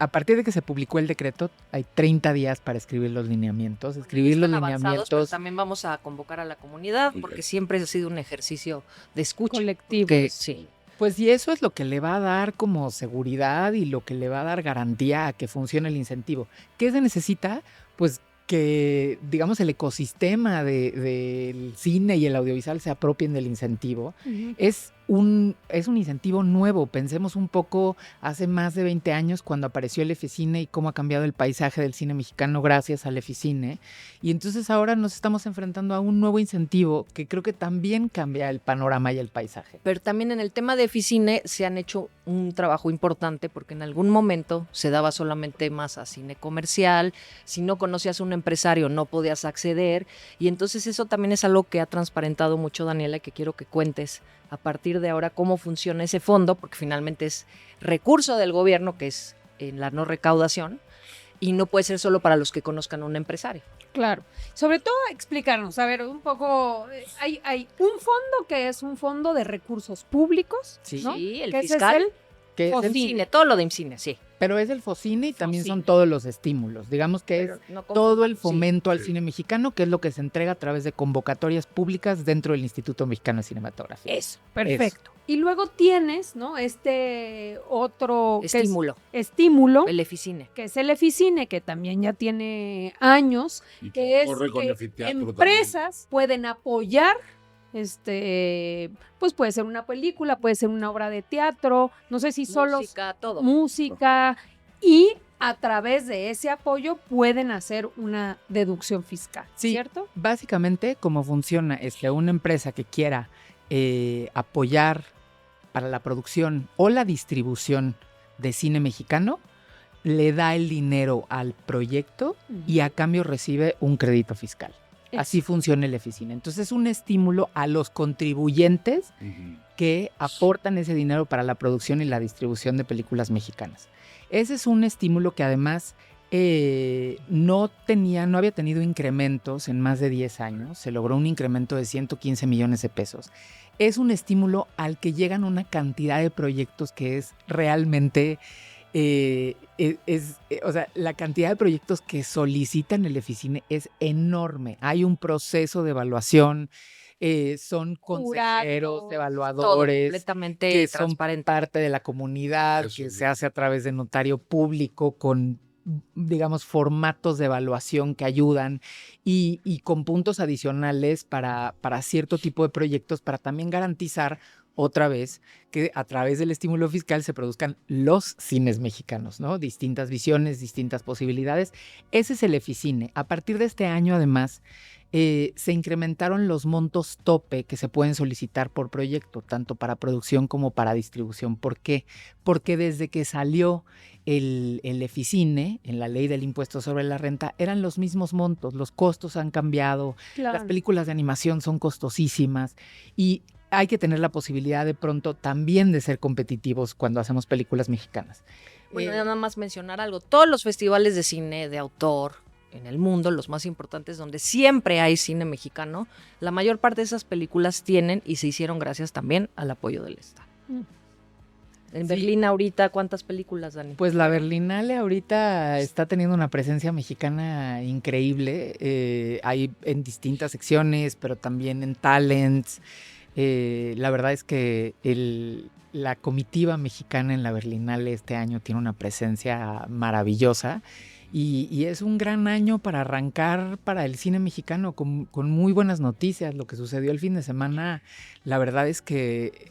a partir de que se publicó el decreto, hay 30 días para escribir los lineamientos. Escribir los Están avanzados, pero lineamientos. también vamos a convocar a la comunidad, porque Ok. siempre ha sido un ejercicio de escucha. Colectivo. Que sí. Pues y eso es lo que le va a dar como seguridad y lo que le va a dar garantía a que funcione el incentivo. ¿Qué se necesita? Pues que, digamos, el ecosistema del cine y el audiovisual se apropien del incentivo. Ujú. Es un incentivo nuevo. Pensemos un poco hace más de 20 años cuando apareció el Eficine y cómo ha cambiado el paisaje del cine mexicano gracias al Eficine. Y entonces ahora nos estamos enfrentando a un nuevo incentivo que creo que también cambia el panorama y el paisaje. Pero también en el tema de Eficine se han hecho un trabajo importante porque en algún momento se daba solamente más a cine comercial. Si no conocías a un empresario no podías acceder. Y entonces eso también es algo que ha transparentado mucho Daniela y que quiero que cuentes a partir de ahora cómo funciona ese fondo, porque finalmente es recurso del gobierno que es en la no recaudación y no puede ser solo para los que conozcan a un empresario. Claro. Sobre todo explicarnos, a ver, un poco, hay un fondo que es un fondo de recursos públicos, Sí. ¿no? Sí, el Que ese fiscal. es el Que es el- Focine. Cine, todo lo de IMCINE, sí. pero es el Focine y también son Focine. todos los estímulos. Digamos que Pero es no como- todo el sí. fomento al Sí. cine mexicano, que es lo que se entrega a través de convocatorias públicas dentro del Instituto Mexicano de Cinematografía. Eso, perfecto. Y luego tienes, ¿no? Este otro que es Estímulo, estímulo, el Eficine. que es el Eficine, que también ya tiene años, Y que es corre con que Efiteatro empresas pueden apoyar, pues puede ser una película, puede ser una obra de teatro, no sé si solo Música, todo. música, y a través de ese apoyo pueden hacer una deducción fiscal, Sí. ¿cierto? Básicamente, cómo funciona es que una empresa que quiera apoyar para la producción o la distribución de cine mexicano, le da el dinero al proyecto y a cambio recibe un crédito fiscal. Así funciona el Eficine. Entonces es un estímulo a los contribuyentes que aportan ese dinero para la producción y la distribución de películas mexicanas. Ese es un estímulo que además no había tenido incrementos en más de 10 años. Se logró un incremento de 115 millones de pesos. Es un estímulo al que llegan una cantidad de proyectos que es realmente... o sea, la cantidad de proyectos que solicitan el Eficine es enorme. Hay un proceso de evaluación, son consejeros, Todo evaluadores, completamente que son transparente. parte de la comunidad, Eso que es se hace a través de notario público con, digamos, formatos de evaluación que ayudan y con puntos adicionales para cierto tipo de proyectos, para también garantizar otra vez que a través del estímulo fiscal se produzcan los cines mexicanos, ¿no? Distintas visiones, distintas posibilidades. Ese es el Eficine. A partir de este año, además, se incrementaron los montos tope que se pueden solicitar por proyecto, tanto para producción como para distribución. ¿Por qué? Porque desde que salió el Eficine, en la ley del impuesto sobre la renta, eran los mismos montos. Los costos han cambiado, las películas de animación son costosísimas y hay que tener la posibilidad de pronto también de ser competitivos cuando hacemos películas mexicanas. Bueno, nada más mencionar algo. Todos los festivales de cine de autor en el mundo, los más importantes, donde siempre hay cine mexicano, la mayor parte de esas películas tienen y se hicieron gracias también al apoyo del Estado. En Berlín ahorita, ¿cuántas películas, Dani? Pues la Berlinale ahorita está teniendo una presencia mexicana increíble. Hay en distintas secciones, pero también en talents. La verdad es que la comitiva mexicana en la Berlinale este año tiene una presencia maravillosa y es un gran año para arrancar para el cine mexicano con muy buenas noticias. Lo que sucedió el fin de semana, la verdad es que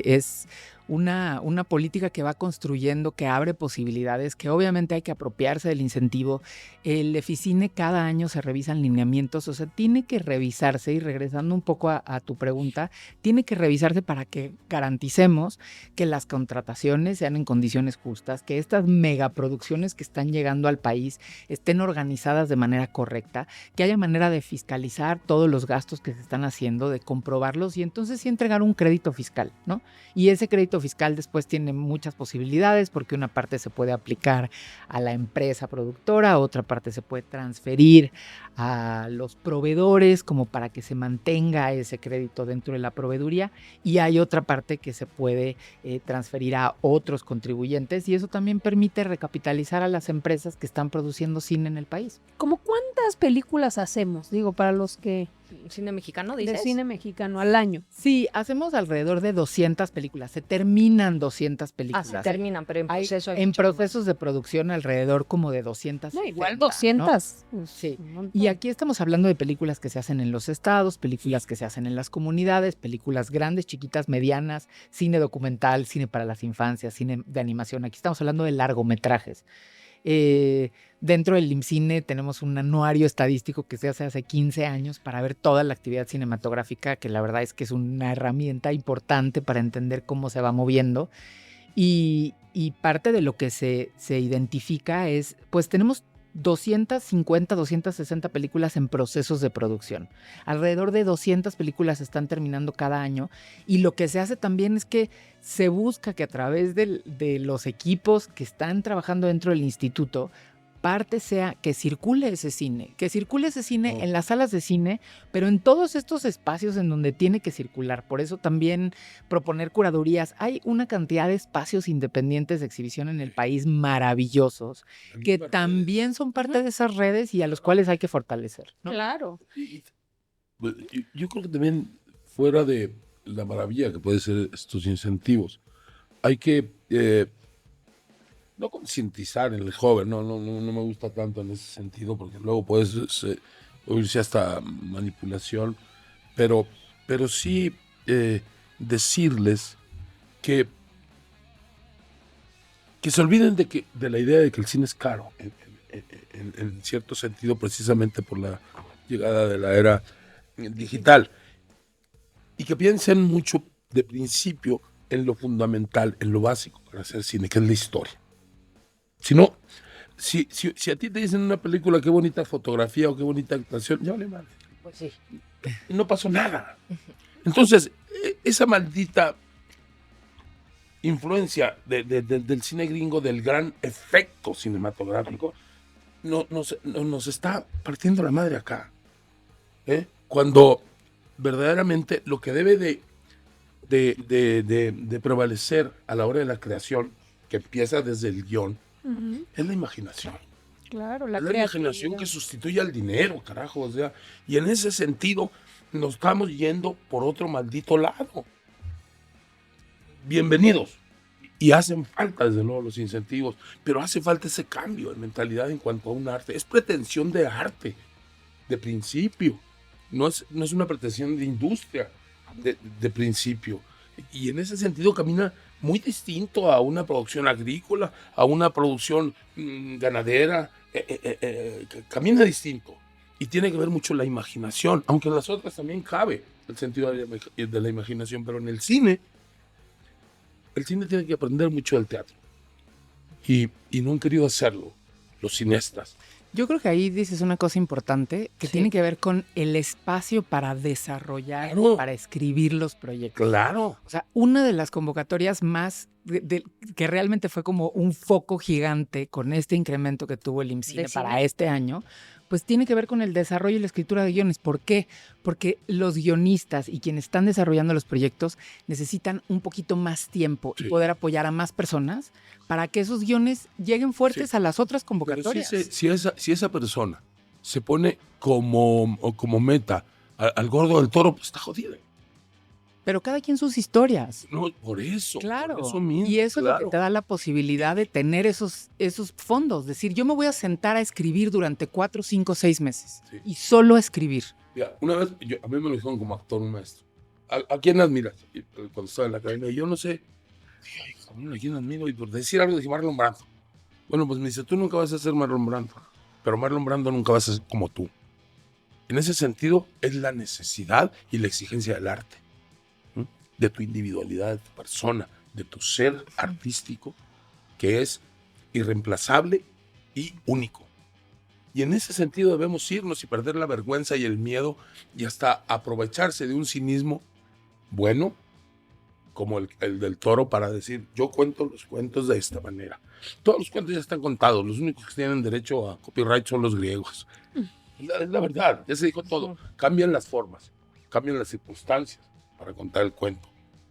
es una política que va construyendo, que abre posibilidades, que obviamente hay que apropiarse del incentivo. El Eficine cada año se revisan lineamientos, o sea, tiene que revisarse, y regresando un poco a tu pregunta, tiene que revisarse para que garanticemos que las contrataciones sean en condiciones justas, que estas megaproducciones que están llegando al país estén organizadas de manera correcta, que haya manera de fiscalizar todos los gastos que se están haciendo, de comprobarlos y entonces sí entregar un crédito fiscal, ¿no? Y ese crédito fiscal después tiene muchas posibilidades porque una parte se puede aplicar a la empresa productora, otra parte se puede transferir a los proveedores como para que se mantenga ese crédito dentro de la proveeduría y hay otra parte que se puede transferir a otros contribuyentes y eso también permite recapitalizar a las empresas que están produciendo cine en el país. ¿Cómo cuántas películas hacemos? Digo, para los que... ¿Cine mexicano, dices? De cine mexicano al año. Sí, hacemos alrededor de 200 películas. Se terminan 200 películas. Se terminan, pero en Hay proceso. hay en mucho más. procesos de producción alrededor como de 200. No, igual 200. ¿no? Sí. Un montón. Y aquí estamos hablando de películas que se hacen en los estados, películas que se hacen en las comunidades, películas grandes, chiquitas, medianas, cine documental, cine para las infancias, cine de animación. Aquí estamos hablando de largometrajes. Dentro del IMCINE tenemos un anuario estadístico que se hace hace 15 años para ver toda la actividad cinematográfica, que la verdad es que es una herramienta importante para entender cómo se va moviendo. Y parte de lo que se identifica es, pues tenemos 250, 260 películas en procesos de producción. Alrededor de 200 películas se están terminando cada año y lo que se hace también es que se busca que a través de los equipos que están trabajando dentro del instituto, parte sea que circule ese cine en las salas de cine, pero en todos estos espacios en donde tiene que circular. Por eso también proponer curadurías. Hay una cantidad de espacios independientes de exhibición en el país maravillosos que también son parte de esas redes y a los cuales hay que fortalecer, ¿no? Claro. Pues, yo creo que también fuera de la maravilla que pueden ser estos incentivos, hay que no concientizar en el joven, no me gusta tanto en ese sentido porque luego puede oírse hasta manipulación, pero sí decirles que se olviden de la idea de que el cine es caro, en cierto sentido, precisamente por la llegada de la era digital, y que piensen mucho de principio en lo fundamental, en lo básico para hacer cine, que es la historia. Si no, si a ti te dicen en una película qué bonita fotografía o qué bonita actuación, ya vale mal. Pues sí. Y no pasó nada. Entonces, esa maldita influencia del cine gringo, del gran efecto cinematográfico, nos está partiendo la madre acá. Cuando verdaderamente lo que debe de prevalecer a la hora de la creación, que empieza desde el guión, es la imaginación. Claro, la Es la imaginación que sustituye al dinero, carajo. O sea, y en ese sentido nos estamos yendo por otro maldito lado. Bienvenidos. Y hacen falta, desde luego, los incentivos, pero hace falta ese cambio de mentalidad en cuanto a un arte. Es pretensión de arte, de principio. No es una pretensión de industria, de principio. Y en ese sentido camina muy distinto a una producción agrícola, a una producción ganadera. Camina distinto. Y tiene que ver mucho la imaginación, aunque en las otras también cabe el sentido de la imaginación, pero en el cine tiene que aprender mucho del teatro. Y no han querido hacerlo los cineastas. Yo creo que ahí dices una cosa importante que Sí. tiene que ver con el espacio para desarrollar, Claro. para escribir los proyectos. Claro. O sea, una de las convocatorias más que realmente fue como un foco gigante con este incremento que tuvo el IMCINE ¿De cine? para este año, pues tiene que ver con el desarrollo y la escritura de guiones. ¿Por qué? Porque los guionistas y quienes están desarrollando los proyectos necesitan un poquito más tiempo y Sí. poder apoyar a más personas para que esos guiones lleguen fuertes Sí. a las otras Pero convocatorias. si esa persona se pone como meta al gordo del toro, pues está jodido. Pero cada quien sus historias. No, por eso. Claro, Por eso mismo, y eso es lo claro. que te da la posibilidad de tener esos fondos. Decir, yo me voy a sentar a escribir durante 4, 5, 6 meses Sí. y solo a escribir. Mira, una vez, a mí me lo dijeron como actor, un maestro. ¿A quién admiras? Y, cuando estaba en la academia, y yo no sé. Dije, ay, cabrón, ¿a quién admiro? Y por decir algo, dije Marlon Brando. Bueno, pues me dice, tú nunca vas a ser Marlon Brando, pero Marlon Brando nunca vas a ser como tú. En ese sentido, es la necesidad y la exigencia del arte, ¿sí? De tu individualidad, de tu persona, de tu ser artístico, que es irreemplazable y único. Y en ese sentido debemos irnos y perder la vergüenza y el miedo y hasta aprovecharse de un cinismo bueno, como el del toro, para decir, yo cuento los cuentos de esta manera. Todos los cuentos ya están contados, los únicos que tienen derecho a copyright son los griegos. Es la verdad, ya se dijo todo. Cambian las formas, cambian las circunstancias para contar el cuento.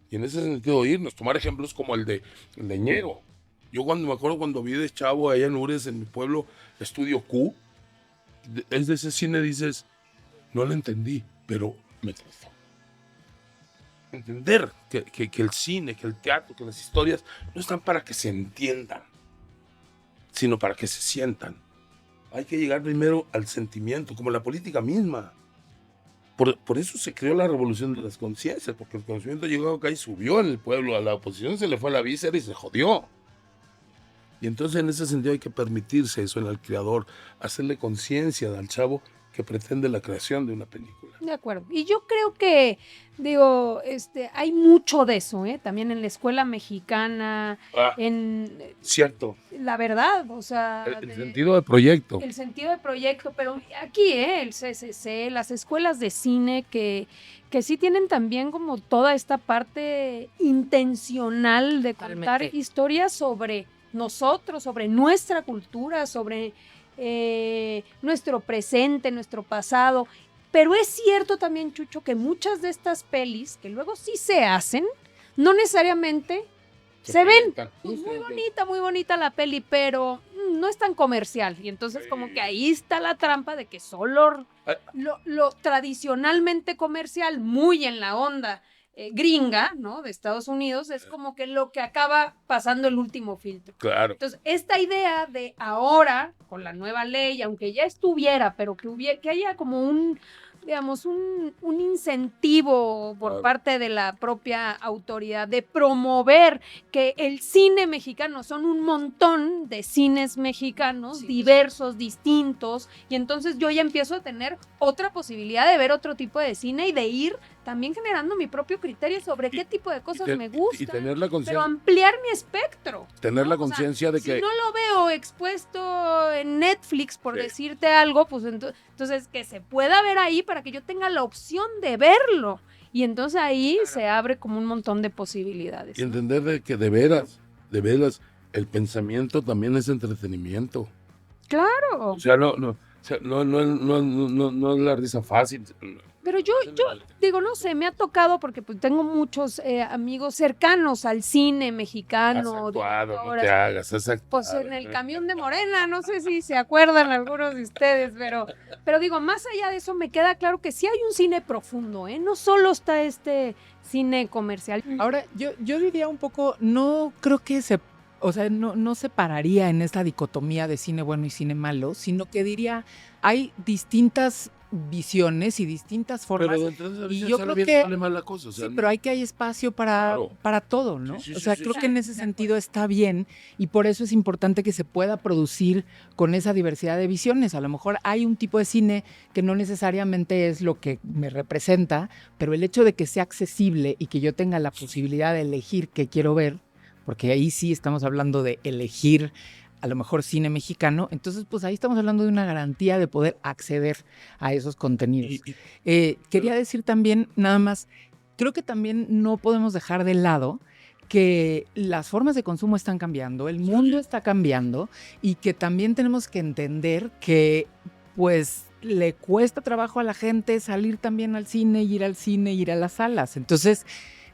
Y en ese sentido irnos, tomar ejemplos como el de Ñero. Yo me acuerdo cuando vi de chavo allá en Ures, en mi pueblo, Estudio Q, es de ese cine, dices, no lo entendí, pero me trazó. Entender que el cine, que el teatro, que las historias no están para que se entiendan, sino para que se sientan. Hay que llegar primero al sentimiento, como la política misma. Por eso se creó la revolución de las conciencias, porque el conocimiento llegó acá y subió en el pueblo, a la oposición se le fue la víscera y se jodió. Y entonces en ese sentido hay que permitirse eso en el creador, hacerle conciencia al chavo que pretende la creación de una película. De acuerdo. Y yo creo que, digo, hay mucho de eso, también en la escuela mexicana, en Cierto, la verdad, o sea, el sentido de proyecto. el sentido de proyecto, pero aquí, el CCC, las escuelas de cine que sí tienen también como toda esta parte intencional de contar Totalmente. historias sobre nosotros, sobre nuestra cultura, sobre nuestro presente, nuestro pasado. Pero es cierto también, Chucho, que muchas de estas pelis, que luego sí se hacen, no necesariamente se ven. Pues muy bonita la peli, pero no es tan comercial. Y entonces como que ahí está la trampa de que solo lo tradicionalmente comercial, muy en la onda gringa, ¿no? De Estados Unidos, es como que lo que acaba pasando el último filtro. Claro. Entonces, esta idea de ahora, con la nueva ley, aunque ya estuviera, pero que haya como un incentivo por Claro. parte de la propia autoridad de promover que el cine mexicano, son un montón de cines mexicanos, Sí. diversos, distintos, y entonces yo ya empiezo a tener otra posibilidad de ver otro tipo de cine y de ir también generando mi propio criterio sobre qué tipo de cosas me Y gustan, tener la pero conciencia, ampliar mi espectro. tener la ¿no? O sea, conciencia de que si no lo veo expuesto en Netflix, por Sí. decirte algo, pues entonces que se pueda ver ahí, para que yo tenga la opción de verlo. Y entonces ahí se abre como un montón de posibilidades. Y ¿no? entender de que de veras, el pensamiento también es entretenimiento. Claro. O sea, no es la risa fácil. Pero yo digo, no sé, me ha tocado porque pues tengo muchos amigos cercanos al cine Has mexicano. actuado, no directoras. te hagas, has actuado. Pues en el camión de Morena, no sé si se acuerdan algunos de ustedes, pero digo, más allá de eso me queda claro que sí hay un cine profundo, ¿eh? No solo está este cine comercial. Ahora, yo diría un poco, no creo que no separaría en esta dicotomía de cine bueno y cine malo, sino que diría, hay distintas visiones y distintas formas. Pero dentro de esa y visión yo sale creo bien, que sale mal la cosa. O sea, sí, pero hay espacio para todo, ¿no? Sí, O sea, sí, creo sí. que en ese sentido está bien y por eso es importante que se pueda producir con esa diversidad de visiones. A lo mejor hay un tipo de cine que no necesariamente es lo que me representa, pero el hecho de que sea accesible y que yo tenga la posibilidad de elegir qué quiero ver, porque ahí sí estamos hablando de elegir a lo mejor cine mexicano, entonces pues ahí estamos hablando de una garantía de poder acceder a esos contenidos. Quería decir también, nada más, creo que también no podemos dejar de lado que las formas de consumo están cambiando, el mundo está cambiando y que también tenemos que entender que pues le cuesta trabajo a la gente salir también al cine, ir al cine, ir a las salas. Entonces,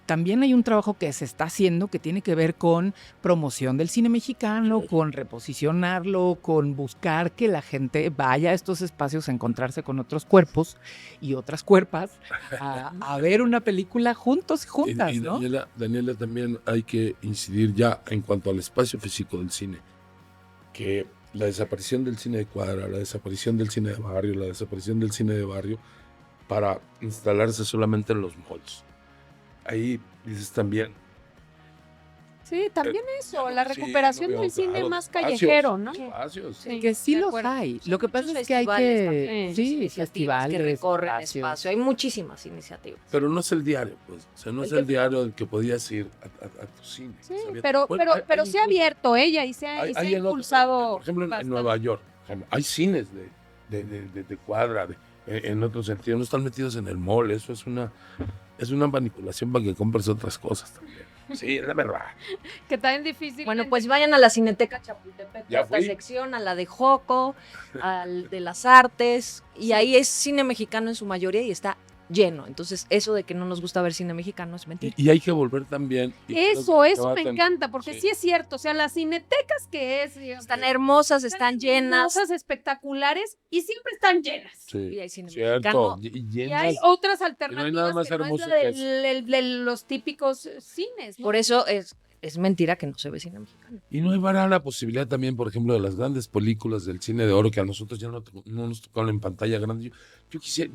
también hay un trabajo que se está haciendo que tiene que ver con promoción del cine mexicano, con reposicionarlo, con buscar que la gente vaya a estos espacios a encontrarse con otros cuerpos y otras cuerpas a ver una película juntos y juntas, y ¿no? Daniela, también hay que incidir ya en cuanto al espacio físico del cine, que la desaparición del cine de cuadra, la desaparición del cine de barrio, la desaparición del cine de barrio para instalarse solamente en los malls. Ahí dices también. Sí, también eso, la recuperación Sí, no, del cine claro, más espacios, callejero, ¿no? espacios. Sí, Que sí de los acuerdo. hay. Lo que pasa Muchos es que hay festivales que... también, Sí, iniciativas festivales, que recorren espacios. espacio. Hay muchísimas iniciativas. Pero no es el diario, pues. O sea, no es el diario del que podías ir a tu cine. Sí, ¿sabías? pero Bueno, pero hay se ha incluso- abierto ella y se ha hay en otros- impulsado. por ejemplo, en bastante. Nueva York, por ejemplo, hay cines de cuadra, en otro sentido. No están metidos en el mall. Eso es una manipulación para que compres otras cosas también. Sí, es la verdad. Que también difícil. Bueno, pues vayan a la Cineteca Chapultepec, Ya cuarta fui. sección, a la de Joco, al de las artes, y ahí es cine mexicano en su mayoría y está lleno. Entonces, eso de que no nos gusta ver cine mexicano es mentira. Y hay que volver también. y creo Eso que va a me tener- encanta, porque sí. sí. es cierto, o sea, las cinetecas que es, digamos, Están hermosas, están llenas. cosas espectaculares y siempre están llenas. Sí, Y hay cine cierto. mexicano. Y Y llenas. hay otras no alternativas hay nada más que no es hermoso la que de los típicos cines, ¿no? Por eso es mentira que no se ve cine mexicano. Y no hay la posibilidad también, por ejemplo, de las grandes películas del cine de oro que a nosotros ya no nos tocaron en pantalla grande.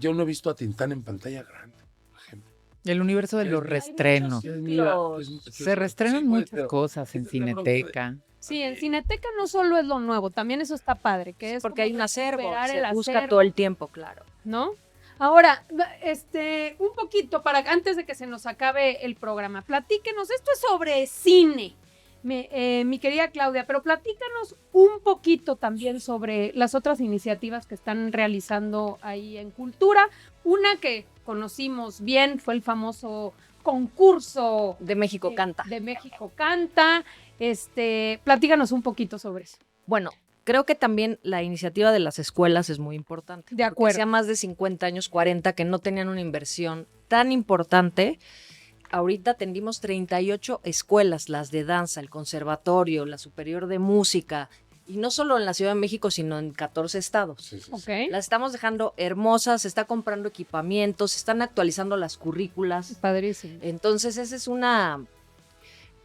Yo no he visto a Tintán en pantalla grande, por ejemplo. El universo de los restrenos. Dios mío, Se reestrenan sí, pues, muchas pero- cosas en esa es la bronca de- Cineteca. Sí, en Cineteca no solo es lo nuevo, también eso está padre, que es Porque como hay un acervo, recuperar se el busca acervo, todo el tiempo, claro. ¿no? Ahora, un poquito antes de que se nos acabe el programa, platíquenos, esto es sobre cine, mi querida Claudia, pero platícanos un poquito también sobre las otras iniciativas que están realizando ahí en Cultura. Una que conocimos bien fue el famoso concurso De México canta. de México Canta. Platícanos un poquito sobre eso. Bueno, creo que también la iniciativa de las escuelas es muy importante. De Porque acuerdo. hacía más de 50 años, 40, que no tenían una inversión tan importante. Ahorita atendimos 38 escuelas, las de danza, el conservatorio, la superior de música, y no solo en la Ciudad de México, sino en 14 estados. Sí, sí, sí. Ok. Las estamos dejando hermosas, se está comprando equipamientos, se están actualizando las currículas. Padrísimo. Entonces,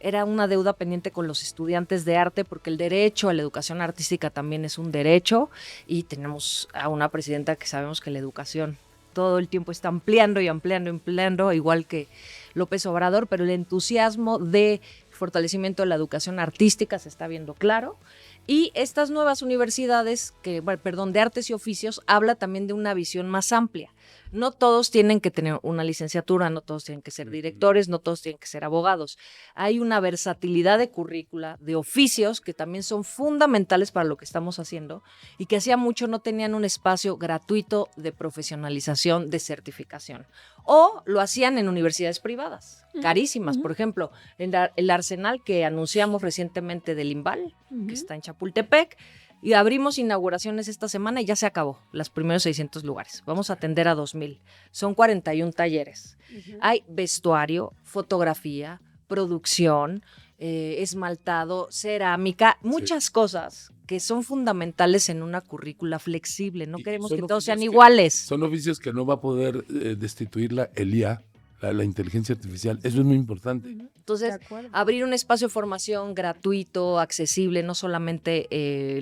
era una deuda pendiente con los estudiantes de arte, porque el derecho a la educación artística también es un derecho, y tenemos a una presidenta que sabemos que la educación todo el tiempo está ampliando y ampliando, igual que López Obrador, pero el entusiasmo de fortalecimiento de la educación artística se está viendo claro. Y estas nuevas universidades, de artes y oficios, habla también de una visión más amplia. No todos tienen que tener una licenciatura, no todos tienen que ser directores, no todos tienen que ser abogados. Hay una versatilidad de currícula, de oficios que también son fundamentales para lo que estamos haciendo y que hacía mucho no tenían un espacio gratuito de profesionalización, de certificación. O lo hacían en universidades privadas, carísimas. Por ejemplo, el Arsenal que anunciamos recientemente del IMBAL, que está en Chapultepec, y abrimos inauguraciones esta semana y ya se acabó, los primeros 600 lugares. Vamos a atender a 2,000. Son 41 talleres. Hay vestuario, fotografía, producción, esmaltado, cerámica, muchas cosas que son fundamentales en una currícula flexible. No Y queremos son que todos sean oficios iguales. Son oficios que no va a poder destituir el IA, la inteligencia artificial. Eso es muy importante. Entonces, abrir un espacio de formación gratuito, accesible, no solamente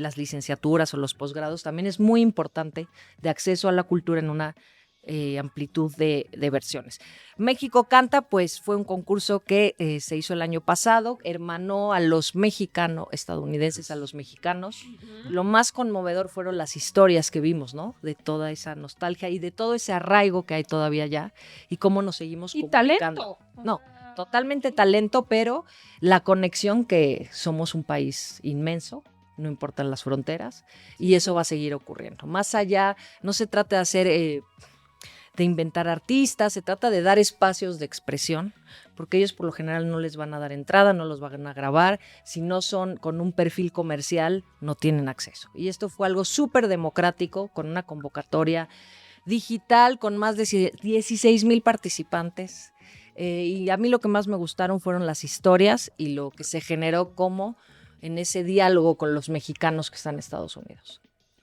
las licenciaturas o los posgrados, también es muy importante de acceso a la cultura en una amplitud de versiones. México Canta, pues fue un concurso que se hizo el año pasado, hermanó a los estadounidenses a los mexicanos. Lo más conmovedor fueron las historias que vimos, ¿no? De toda esa nostalgia y de todo ese arraigo que hay todavía allá y cómo nos seguimos Y comunicando. talento. No, totalmente talento, pero la conexión que somos un país inmenso, no importan las fronteras, y eso va a seguir ocurriendo. Más allá, no se trata de hacer, de inventar artistas, se trata de dar espacios de expresión, porque ellos por lo general no les van a dar entrada, no los van a grabar, si no son con un perfil comercial, no tienen acceso. Y esto fue algo súper democrático, con una convocatoria digital, con más de 16,000 participantes. Y a mí lo que más me gustaron fueron las historias y lo que se generó como en ese diálogo con los mexicanos que están en Estados Unidos.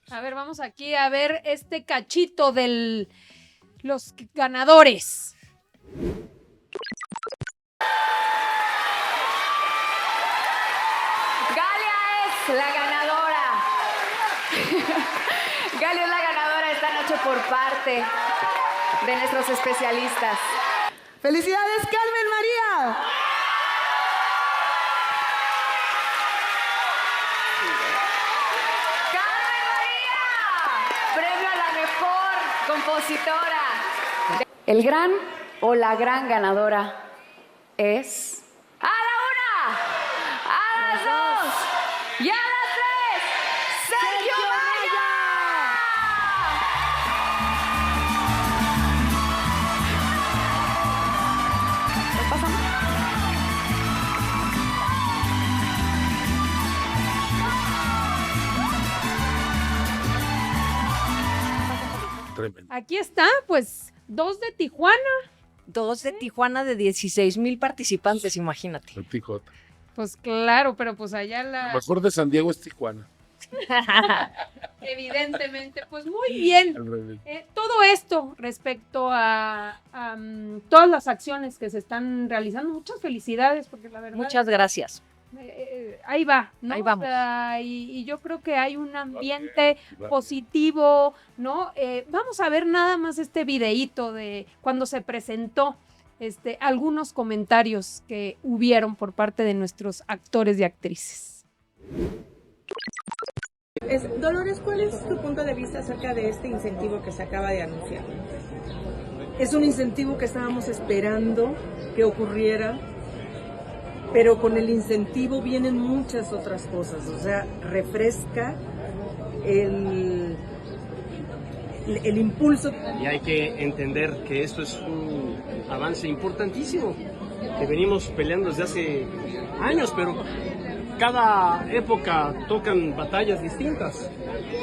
A ver, vamos aquí a ver este cachito de los ganadores. Galia es la ganadora. Galia es la ganadora esta noche por parte de nuestros especialistas. ¡Felicidades, Carmen María! ¡Carmen María! Premio a la mejor compositora. El gran o la gran ganadora es... ¡A la una! ¡A las dos! ¡Y a las tres! ¡Sergio Maya! ¿Lo pasamos? Tremendo. Aquí está, pues, 2 de Tijuana. 2 de Tijuana de 16,000 participantes, imagínate. El Tijota. Pues claro, pero pues allá Lo la... mejor de San Diego es Tijuana. Evidentemente, pues muy bien. Al revés. Todo esto respecto a todas las acciones que se están realizando, muchas felicidades, porque la verdad... Muchas gracias. Ahí va, ¿no? Ahí vamos. O sea, y yo creo que hay un ambiente Va. positivo, ¿no? Vamos a ver nada más este videíto de cuando se presentó, algunos comentarios que hubieron por parte de nuestros actores y actrices. Dolores, ¿cuál es tu punto de vista acerca de este incentivo que se acaba de anunciar? Es un incentivo que estábamos esperando que ocurriera, pero con el incentivo vienen muchas otras cosas, o sea, refresca el impulso. Y hay que entender que esto es un avance importantísimo, que venimos peleando desde hace años, pero cada época tocan batallas distintas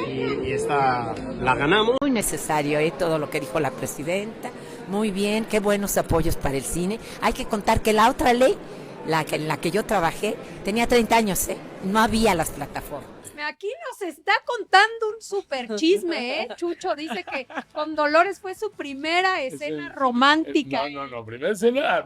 y esta la ganamos. Muy necesario todo lo que dijo la presidenta, muy bien, qué buenos apoyos para el cine. Hay que contar que la otra ley, en la que yo trabajé, tenía 30 años, no había las plataformas. Aquí nos está contando un súper chisme, ¿eh? Chucho dice que con Dolores fue su primera escena romántica. No, primera escena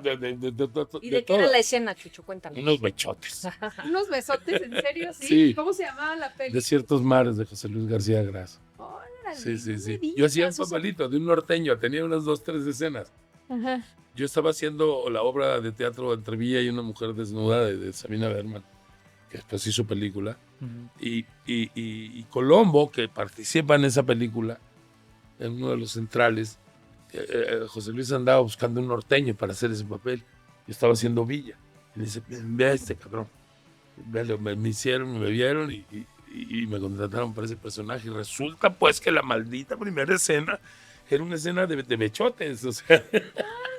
¿Y de qué era la escena, Chucho? Cuéntanos. unos bechotes. Unos besotes, ¿en serio? Sí. Sí. ¿Cómo se llamaba la peli? Desiertos mares de José Luis García Gras. Órale, Sí, sí, no sí. me digas, Yo hacía un o sea. papelito de un norteño, tenía unas 2, 3 escenas. Ajá. Yo estaba haciendo la obra de teatro Entre Villa y una mujer desnuda de Sabina Berman, que después hizo película. Y Colombo, que participa en esa película, en uno de los centrales, José Luis andaba buscando un norteño para hacer ese papel. Yo estaba haciendo Villa. Y le dice, ve a este cabrón. Me hicieron, me vieron y me contrataron para ese personaje. Y resulta pues que la maldita primera escena era una escena de bechotes, o sea.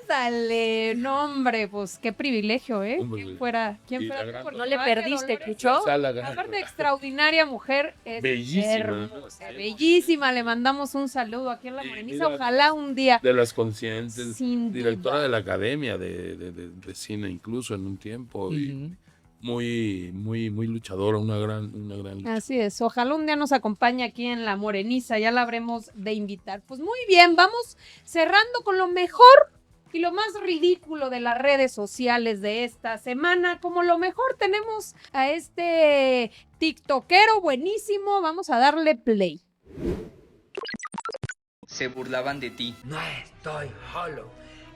Dale, no hombre, pues qué privilegio, ¿eh? Hombre, ¿Quién fuera y la tú gran- por No le Dolores perdiste, Chucho. Aparte de extraordinaria mujer, es Bellísima, hermosa, bellísima. Le mandamos un saludo aquí en La Sí, Moreniza. mira, Ojalá un día. De las conscientes, Sin directora duda. de la academia de cine incluso en un tiempo, y muy luchadora, una gran luchadora. Así es, ojalá un día nos acompañe aquí en La Moreniza, ya la habremos de invitar. Pues muy bien, vamos cerrando con lo mejor y lo más ridículo de las redes sociales de esta semana. Como lo mejor tenemos a este tiktokero buenísimo, vamos a darle play. Se burlaban de ti. No estoy solo,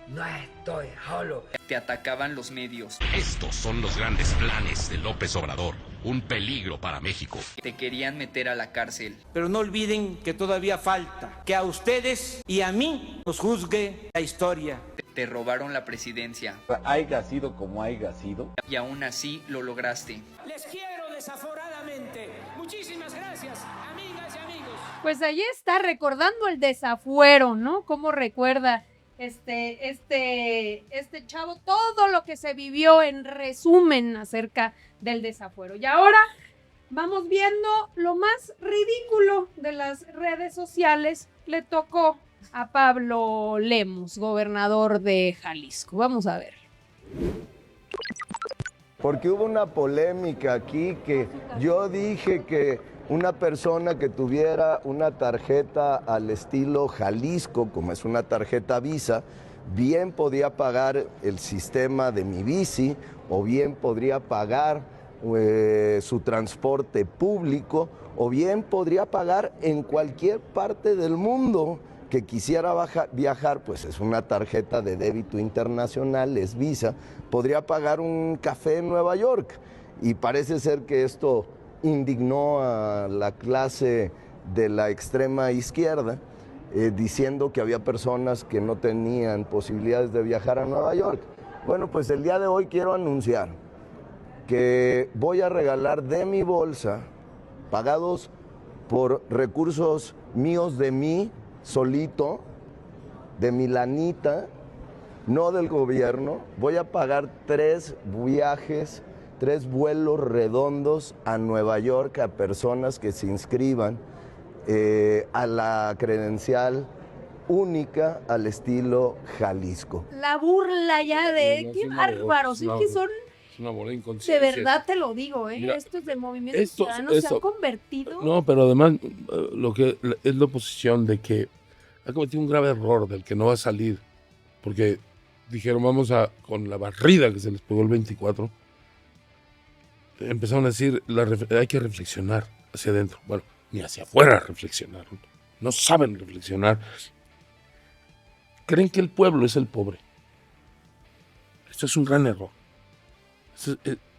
no estoy solo. Te atacaban los medios. Estos son los grandes planes de López Obrador. Un peligro para México. Te querían meter a la cárcel. Pero no olviden que todavía falta que a ustedes y a mí nos juzgue la historia. Te robaron la presidencia. Haiga sido como haiga sido. Y aún así lo lograste. Les quiero desaforadamente. Muchísimas gracias, amigas y amigos. Pues ahí está, recordando el desafuero, ¿no? Cómo recuerda este chavo todo lo que se vivió en resumen acerca del desafuero. Y ahora vamos viendo lo más ridículo de las redes sociales. Le tocó a Pablo Lemus, gobernador de Jalisco. Vamos a ver. Porque hubo una polémica aquí que yo dije que una persona que tuviera una tarjeta al estilo Jalisco, como es una tarjeta Visa, bien podía pagar el sistema de Mi Bici o bien podría pagar su transporte público o bien podría pagar en cualquier parte del mundo que quisiera viajar, pues es una tarjeta de débito internacional, es Visa, podría pagar un café en Nueva York. Y parece ser que esto indignó a la clase de la extrema izquierda, diciendo que había personas que no tenían posibilidades de viajar a Nueva York. Bueno, pues el día de hoy quiero anunciar que voy a regalar de mi bolsa, pagados por recursos míos de mí, solito, de mi lanita, no del gobierno, voy a pagar 3 viajes, 3 vuelos redondos a Nueva York a personas que se inscriban a la credencial única al estilo Jalisco. La burla ya de qué bárbaros, es que son, Es una bola de inconsciencia. de verdad te lo digo, Mira, estos del movimiento ciudadano se han convertido. No, pero además lo que es la oposición de que ha cometido un grave error del que no va a salir, porque dijeron vamos a, con la barrida que se les pegó el 24, empezaron a decir hay que reflexionar hacia adentro. Bueno, ni hacia afuera reflexionar. No saben reflexionar. Creen que el pueblo es el pobre. Esto es un gran error.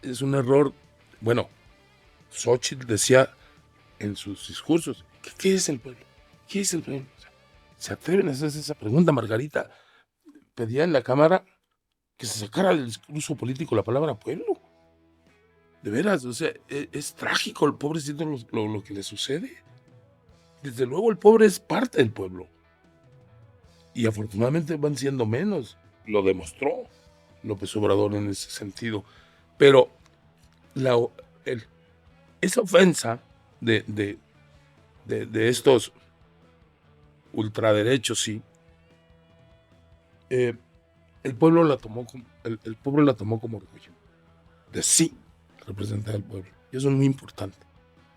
Es un error. Bueno, Xóchitl decía en sus discursos, ¿qué es el pueblo? ¿Qué es el pueblo? O sea, ¿se atreven a hacerse esa pregunta? Margarita pedía en la Cámara que se sacara del discurso político la palabra pueblo. De veras, o sea, es trágico el pobrecito lo que le sucede. Desde luego el pobre es parte del pueblo. Y afortunadamente van siendo menos. Lo demostró López Obrador en ese sentido. Pero esa ofensa de estos ultraderechos, sí, el pueblo la tomó como, el pueblo la tomó como orgullo. De sí representar al pueblo. Y eso es muy importante.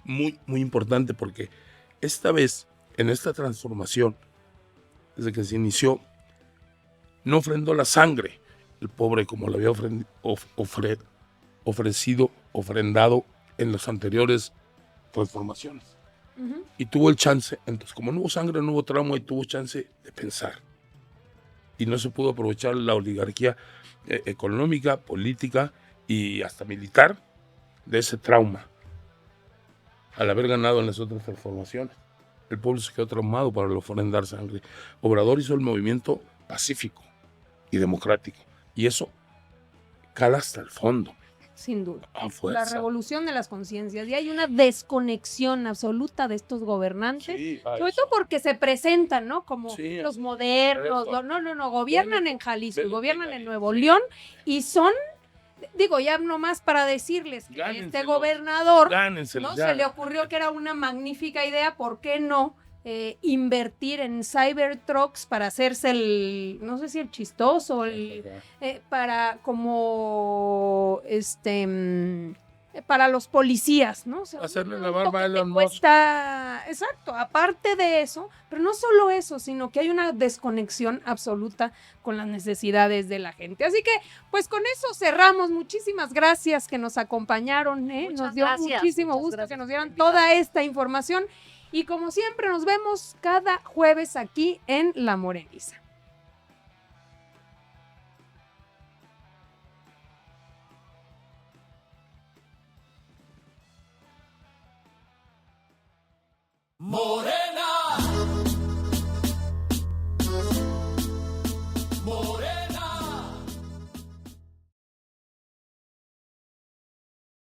Muy, muy importante porque esta vez, en esta transformación, desde que se inició, no ofrendó la sangre el pobre como lo había ofrendado en las anteriores transformaciones. Y tuvo el chance, entonces como no hubo sangre, no hubo trauma y tuvo chance de pensar. Y no se pudo aprovechar la oligarquía económica, política y hasta militar de ese trauma al haber ganado en las otras transformaciones. el pueblo se quedó traumado para ofrendar sangre. Obrador hizo el movimiento pacífico y democrático. Y eso cala hasta el fondo. Sin duda. A fuerza. La revolución de las conciencias. Y hay una desconexión absoluta de estos gobernantes. Sí, Sobre todo porque se presentan, ¿no? Como Sí, los modernos. eso. No. Gobiernan en Jalisco, Ven, gobiernan ven, en Nuevo León y son, digo, ya nomás para decirles que este Gánenselos. gobernador, Gánenselos, ¿no? ya. Se le ocurrió que era una magnífica idea, ¿por qué no? Invertir en Cybertrucks para hacerse el, no sé si el chistoso, para como para los policías, ¿no? O sea, Hacerle un la barba a toque que Elon Musk. cuesta, exacto, aparte de eso, pero no solo eso, sino que hay una desconexión absoluta con las necesidades de la gente. Así que, pues con eso cerramos. Muchísimas gracias que nos acompañaron, Nos dio muchísimo gusto que nos dieran toda esta información. Y como siempre, nos vemos cada jueves aquí en La Moreniza.